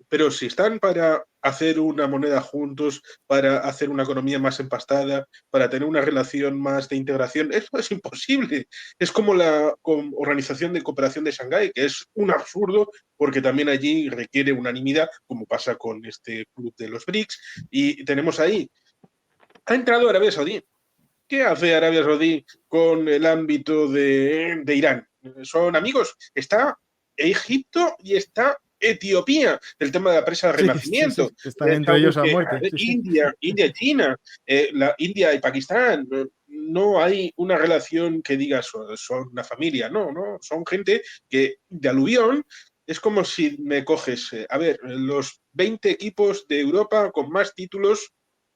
C: Pero si están para hacer una moneda juntos, para hacer una economía más empastada, para tener una relación más de integración, eso es imposible. Es como la Organización de Cooperación de Shanghái, que es un absurdo porque también allí requiere unanimidad, como pasa con este club de los BRICS, y tenemos ahí, ha entrado Arabia Saudí. ¿Qué hace Arabia Saudí con el ámbito de Irán? ¿Son amigos? Está Egipto y está Etiopía, el tema de la presa de renacimiento.
B: Sí. Están entre ellos a muerte.
C: India y China, la India y Pakistán. No hay una relación que diga son una familia, no, son gente que de aluvión. Es como si me coges, a ver, los 20 equipos de Europa con más títulos,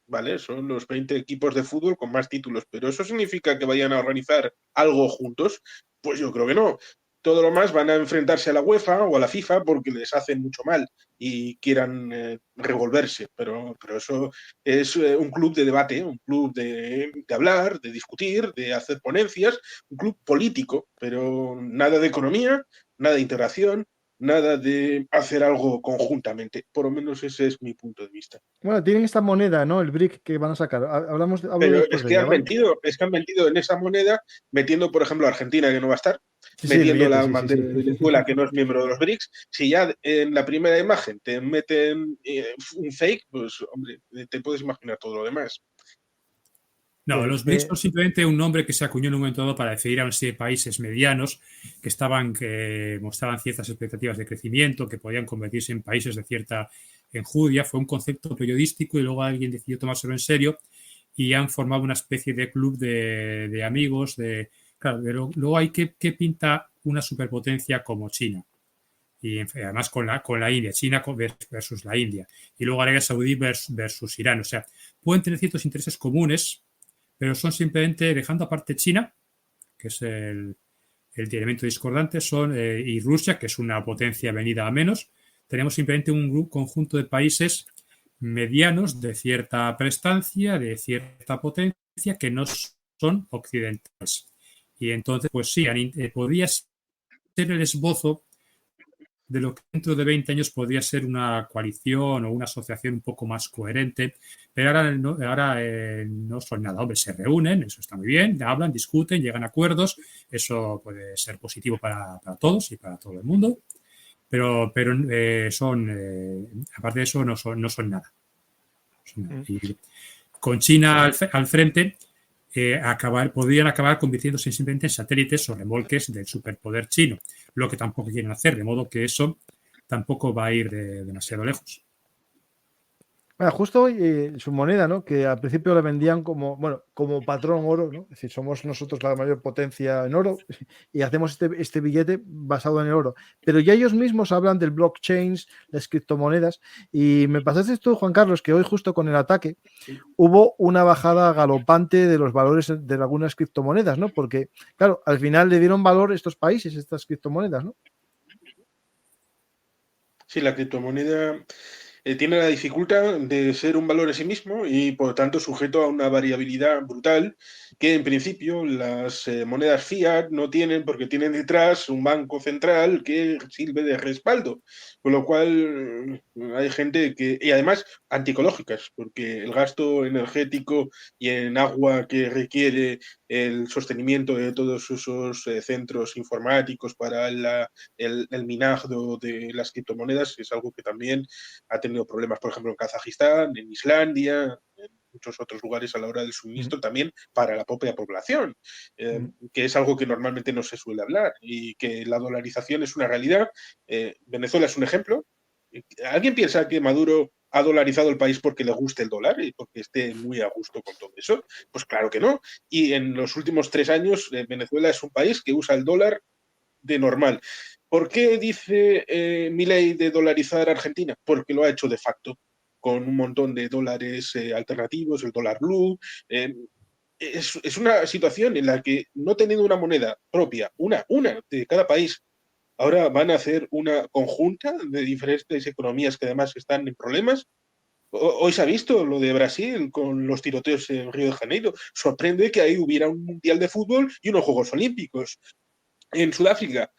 C: ¿vale? Son los 20 equipos de fútbol con más títulos, pero ¿eso significa que vayan a organizar algo juntos? Pues yo creo que no. Todo lo más van a enfrentarse a la UEFA o a la FIFA porque les hacen mucho mal y quieran revolverse, pero eso es un club de debate, un club de hablar, de discutir, de hacer ponencias, un club político, pero nada de economía, nada de integración, nada de hacer algo conjuntamente. Por lo menos ese es mi punto de vista.
B: Bueno, tienen esta moneda, ¿no? El BRIC que van a sacar. Hablo
C: Pero
B: después de ella, ¿vale?
C: es que han metido en esa moneda, metiendo, por ejemplo, a Argentina, que no va a estar,
B: Sí,
C: metiendo la
B: sí.
C: bandera de Venezuela, que no es miembro de los BRICS. Si ya en la primera imagen te meten un fake, pues, hombre, te puedes imaginar todo lo demás.
A: No, los BRICS son simplemente un nombre que se acuñó en un momento dado para definir a una serie de países medianos que mostraban ciertas expectativas de crecimiento, que podían convertirse en países de cierta enjundia. Fue un concepto periodístico y luego alguien decidió tomárselo en serio y han formado una especie de club de amigos. Claro, pero luego hay que pinta una superpotencia como China. Y además con la India, China versus la India. Y luego Arabia Saudí versus Irán. O sea, pueden tener ciertos intereses comunes, pero son simplemente, dejando aparte China, que es el elemento discordante, y Rusia, que es una potencia venida a menos, tenemos simplemente un conjunto de países medianos de cierta prestancia, de cierta potencia, que no son occidentales. Y entonces, pues sí, podría ser el esbozo de lo que dentro de 20 años podría ser una coalición o una asociación un poco más coherente, pero ahora no son nada. Hombre, se reúnen, eso está muy bien, hablan, discuten, llegan a acuerdos, eso puede ser positivo para todos y para todo el mundo, pero aparte de eso, no son nada. Y con China al frente, podrían acabar convirtiéndose simplemente en satélites o remolques del superpoder chino, lo que tampoco quieren hacer, de modo que eso tampoco va a ir demasiado lejos.
B: Justo hoy su moneda, ¿no? Que al principio la vendían como, bueno, como patrón oro, ¿no? Es decir, somos nosotros la mayor potencia en oro y hacemos este billete basado en el oro. Pero ya ellos mismos hablan del blockchain, las criptomonedas. Y me pasaste tú, Juan Carlos, que hoy justo con el ataque hubo una bajada galopante de los valores de algunas criptomonedas, ¿no? Porque, claro, al final le dieron valor estos países, estas criptomonedas, ¿no?
C: Sí, la criptomoneda tiene la dificultad de ser un valor en sí mismo y por lo tanto sujeto a una variabilidad brutal que en principio las monedas fiat no tienen porque tienen detrás un banco central que sirve de respaldo, con lo cual hay gente que, y además antiecológicas, porque el gasto energético y en agua que requiere el sostenimiento de todos esos centros informáticos para el minado de las criptomonedas es algo que también ha tenido problemas, por ejemplo, en Kazajistán, en Islandia, en muchos otros lugares a la hora del suministro, también para la propia población, que es algo que normalmente no se suele hablar y que la dolarización es una realidad. Venezuela es un ejemplo. ¿Alguien piensa que Maduro ha dolarizado el país porque le guste el dólar y porque esté muy a gusto con todo eso? Pues claro que no. Y en los últimos 3 años, Venezuela es un país que usa el dólar de normal. ¿Por qué dice Milei de dolarizar Argentina? Porque lo ha hecho de facto, con un montón de dólares alternativos, el dólar blue. Es una situación en la que no teniendo una moneda propia, una de cada país, ahora van a hacer una conjunta de diferentes economías que además están en problemas. Hoy se ha visto lo de Brasil con los tiroteos en Río de Janeiro. Sorprende que ahí hubiera un mundial de fútbol y unos Juegos Olímpicos. En Sudáfrica,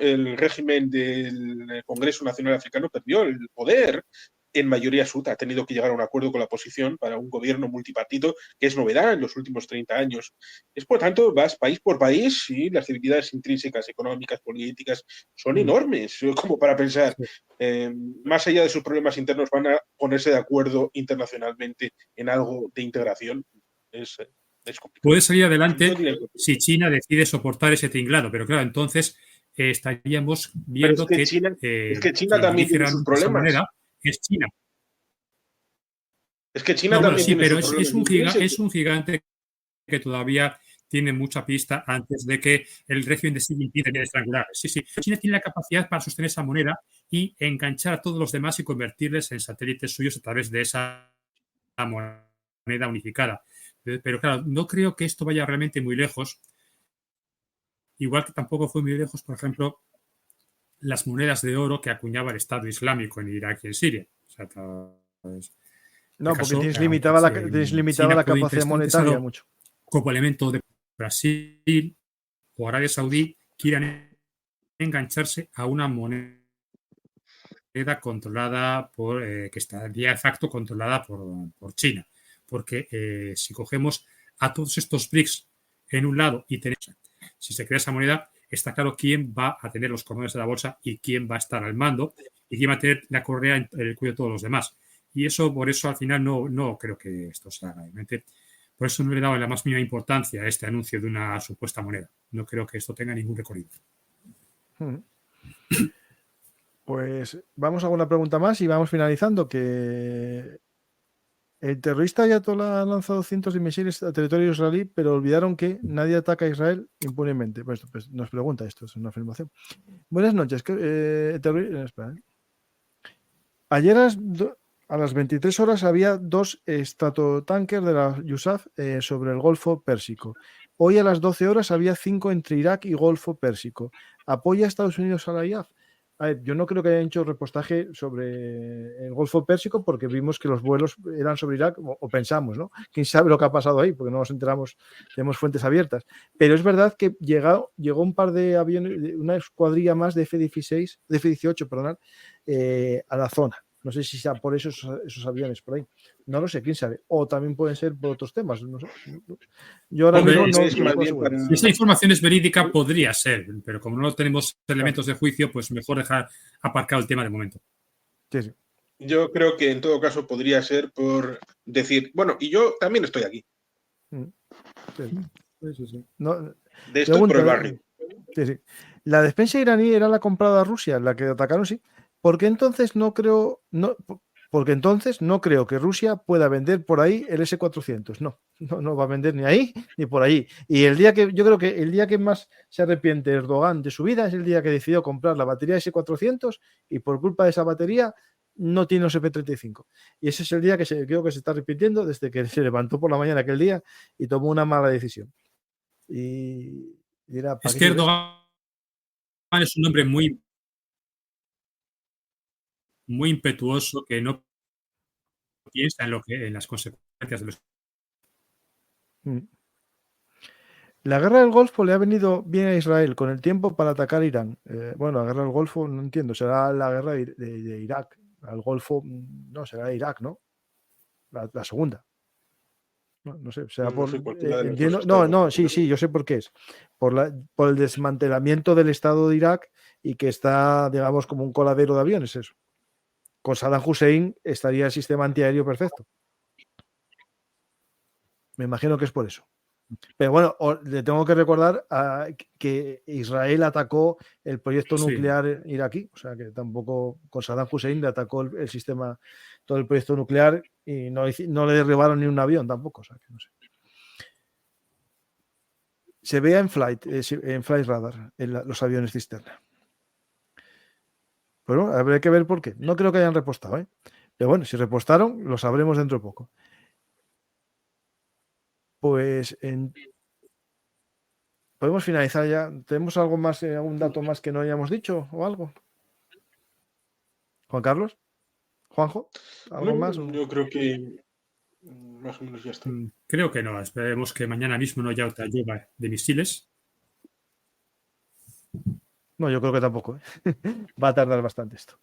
C: el régimen del Congreso Nacional Africano perdió el poder en mayoría absoluta. Ha tenido que llegar a un acuerdo con la oposición para un gobierno multipartito, que es novedad en los últimos 30 años. Es, por tanto, vas país por país y las debilidades intrínsecas, económicas, políticas, son enormes, como para pensar, más allá de sus problemas internos, van a ponerse de acuerdo internacionalmente en algo de integración. Es complicado.
A: Puede salir adelante si China decide soportar ese tinglado, pero claro, entonces estaríamos viendo
C: pero es que China también tiene sus problemas.
A: Moneda es China.
C: Es que China también
A: sí,
C: tiene
A: pero
C: sus problemas.
A: es un gigante que todavía tiene mucha pista antes de que el régimen de Xi Jinping termine de estrangular. Sí. China tiene la capacidad para sostener esa moneda y enganchar a todos los demás y convertirles en satélites suyos a través de esa moneda unificada. Pero claro, no creo que esto vaya realmente muy lejos. Igual que tampoco fue muy lejos, por ejemplo, las monedas de oro que acuñaba el Estado Islámico en Irak y en Siria. O sea,
B: no, porque tienes limitada la capacidad monetaria mucho.
A: Como elemento de Brasil o Arabia Saudí quieran engancharse a una moneda controlada que estaría de facto controlada por China. Porque si cogemos a todos estos BRICS en un lado y tenemos, si se crea esa moneda, está claro quién va a tener los cordones de la bolsa y quién va a estar al mando y quién va a tener la correa en el cuello de todos los demás. Y eso, por eso, al final no creo que esto se haga. Realmente. Por eso no le he dado la más mínima importancia a este anuncio de una supuesta moneda. No creo que esto tenga ningún recorrido.
B: Pues vamos a alguna pregunta más y vamos finalizando. Que el terrorista Ayatollah ha lanzado cientos de misiles a territorio israelí, pero olvidaron que nadie ataca a Israel impunemente. Pues nos pregunta esto, es una afirmación. Buenas noches. Ayer a las 23 horas había 2 estratotankers de la USAF sobre el Golfo Pérsico. Hoy a las 12 horas había 5 entre Irak y Golfo Pérsico. ¿Apoya a Estados Unidos a la IAF? A ver, yo no creo que hayan hecho repostaje sobre el Golfo Pérsico porque vimos que los vuelos eran sobre Irak, o pensamos, ¿no? Quién sabe lo que ha pasado ahí, porque no nos enteramos, tenemos fuentes abiertas. Pero es verdad que llegó un par de aviones, una escuadrilla más de F-16, de F-18, perdón, a la zona. No sé si sea por esos aviones por ahí. No lo sé, quién sabe. O también pueden ser por otros temas. No sé. Yo ahora mismo
A: Si esa información es verídica, podría ser, pero como no tenemos elementos de juicio, pues mejor dejar aparcado el tema de momento.
B: Sí.
C: Yo creo que en todo caso podría ser por decir, bueno, y yo también estoy aquí.
B: Sí. No,
C: de esto por el barrio.
B: Sí. La defensa iraní era la comprada a Rusia, la que atacaron, sí. ¿Por qué entonces no creo? Porque entonces no creo que Rusia pueda vender por ahí el S-400. No va a vender ni ahí ni por ahí. Y yo creo que el día que más se arrepiente Erdogan de su vida es el día que decidió comprar la batería S-400 y por culpa de esa batería no tiene los F-35. Y ese es el día que creo que se está repitiendo desde que se levantó por la mañana aquel día y tomó una mala decisión. Y dirá,
A: es que Erdogan es un hombre muy impetuoso que no piensa en las consecuencias de los.
B: La guerra del Golfo le ha venido bien a Israel con el tiempo para atacar Irán. Bueno, la guerra del Golfo no entiendo, será la guerra de Irak. Al Golfo no, será Irak, ¿no? La segunda. No sé, será
C: No sé cualquiera de las dos
B: entiendo.
C: está
B: No, sí, yo sé por qué es. Por el desmantelamiento del Estado de Irak y que está, digamos, como un coladero de aviones, eso. Con Saddam Hussein estaría el sistema antiaéreo perfecto. Me imagino que es por eso. Pero bueno, le tengo que recordar que Israel atacó el proyecto nuclear iraquí, o sea que tampoco con Saddam Hussein le atacó el sistema, todo el proyecto nuclear y no le derribaron ni un avión tampoco, o sea que no sé. Se vea en Flight Radar, en los aviones cisterna. Pero habrá que ver por qué. No creo que hayan repostado, ¿eh? Pero bueno, si repostaron, lo sabremos dentro de poco. Pues podemos finalizar ya. ¿Tenemos algo más, algún dato más que no hayamos dicho o algo? Juan Carlos, Juanjo, ¿algo más?
C: Yo creo que más o menos ya está.
A: Creo que no. Esperemos que mañana mismo no haya otra lluvia de misiles.
B: No, yo creo que tampoco. Va a tardar bastante esto.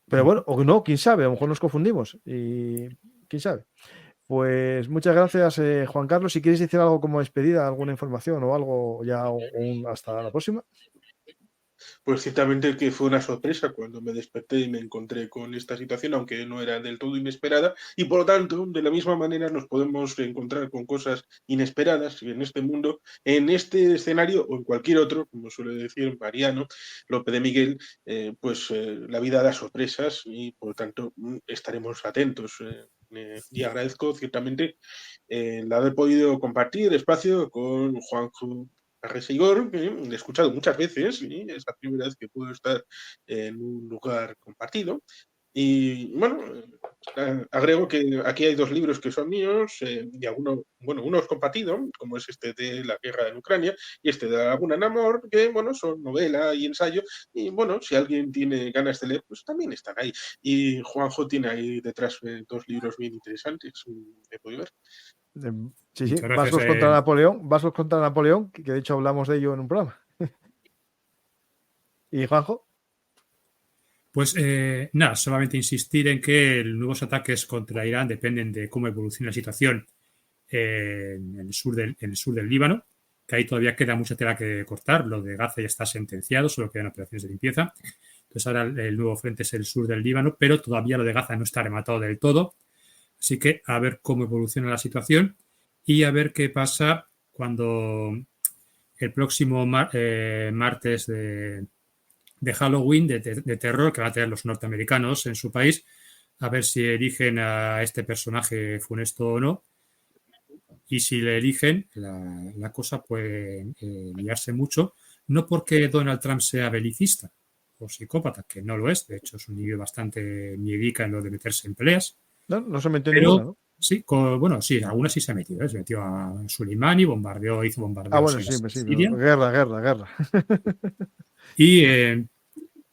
B: Pero bueno, o no, quién sabe, a lo mejor nos confundimos. Y quién sabe. Pues muchas gracias, Juan Carlos. Si quieres decir algo como despedida, alguna información o algo, ya hasta la próxima.
C: Pues ciertamente que fue una sorpresa cuando me desperté y me encontré con esta situación, aunque no era del todo inesperada, y por lo tanto, de la misma manera nos podemos encontrar con cosas inesperadas en este mundo, en este escenario o en cualquier otro, como suele decir Mariano López de Miguel, la vida da sorpresas y por lo tanto estaremos atentos. Y agradezco ciertamente el haber podido compartir espacio con Juanjo Arrese-Igor, que he escuchado muchas veces y es la primera vez que puedo estar en un lugar compartido. Y bueno, agrego que aquí hay 2 libros que son míos y uno es compartido, como es este de la guerra en Ucrania y este de la Laguna Namor, que bueno, son novela y ensayo. Y bueno, si alguien tiene ganas de leer, pues también están ahí. Y Juanjo tiene ahí detrás 2 libros bien interesantes, he podido ver.
B: Sí, Vasos contra Napoleón, que de hecho hablamos de ello en un programa. ¿Y Juanjo?
A: Pues nada, solamente insistir en que los nuevos ataques contra Irán dependen de cómo evolucione la situación en el sur del Líbano, que ahí todavía queda mucha tela que cortar. Lo de Gaza ya está sentenciado, solo quedan operaciones de limpieza. Entonces ahora el nuevo frente es el sur del Líbano, pero todavía lo de Gaza no está rematado del todo. Así que a ver cómo evoluciona la situación y a ver qué pasa cuando el próximo martes de Halloween, de terror, que van a tener los norteamericanos en su país, a ver si eligen a este personaje funesto o no. Y si le eligen, la cosa puede liarse mucho, no porque Donald Trump sea belicista o psicópata, que no lo es, de hecho es un niño bastante miedica en lo de meterse en peleas.
B: No se metió ninguna, ¿no?
A: Sí, sí, algunas sí se ha metido, ¿eh? Se metió a Soleimani, hizo bombardeos
B: en Siria. Guerra.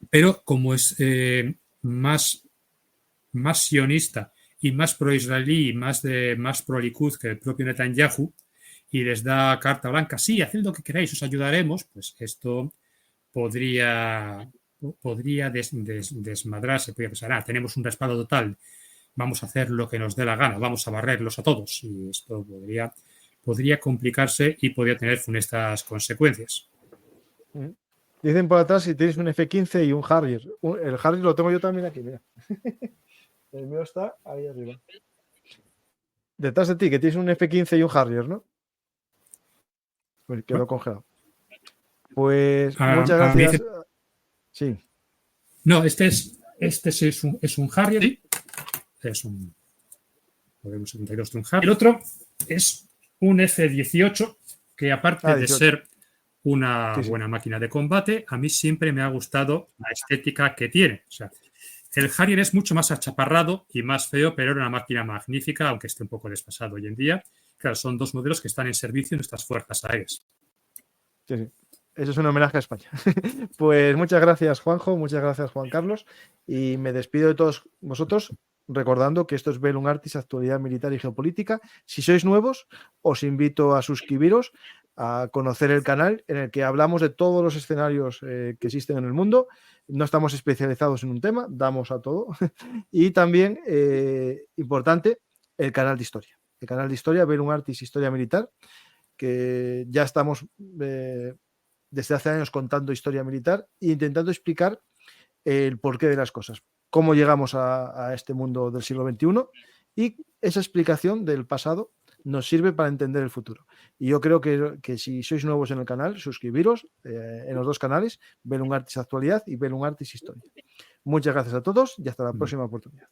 A: Pero como es más sionista y más pro-israelí y más pro-Likud que el propio Netanyahu, y les da carta blanca, sí, haced lo que queráis, os ayudaremos, pues esto podría desmadrarse, podría pensar, tenemos un respaldo total, vamos a hacer lo que nos dé la gana, vamos a barrerlos a todos, y esto podría complicarse y podría tener funestas consecuencias.
B: Dicen por atrás si tienes un F-15 y un Harrier. El Harrier lo tengo yo también aquí, mira. El mío está ahí arriba. Detrás de ti, que tienes un F-15 y un Harrier, ¿no? Pues quedó congelado. Pues muchas gracias. Sí.
A: No, este es un Harrier. es un modelo 72 de un Harrier. El otro es un F-18 que, aparte de
B: 18.
A: ser una
B: Sí.
A: buena máquina de combate, a mí siempre me ha gustado la estética que tiene. O sea, el Harrier es mucho más achaparrado y más feo, pero era una máquina magnífica, aunque esté un poco desfasado hoy en día. Claro, son dos modelos que están en servicio en nuestras fuerzas aéreas.
B: Sí. Eso es un homenaje a España. Pues muchas gracias, Juanjo, muchas gracias, Juan Carlos, y me despido de todos vosotros recordando que esto es Bellum Artis, actualidad militar y geopolítica. Si sois nuevos, os invito a suscribiros, a conocer el canal en el que hablamos de todos los escenarios que existen en el mundo. No estamos especializados en un tema, damos a todo. Y también, importante, el canal de historia. El canal de historia, Bellum Artis, Historia Militar, que ya estamos desde hace años contando historia militar e intentando explicar el porqué de las cosas, cómo llegamos a este mundo del siglo XXI, y esa explicación del pasado nos sirve para entender el futuro. Y yo creo que si sois nuevos en el canal, suscribiros en los dos canales, Bellum Artis Actualidad y Bellum Artis Historia. Muchas gracias a todos y hasta la próxima oportunidad.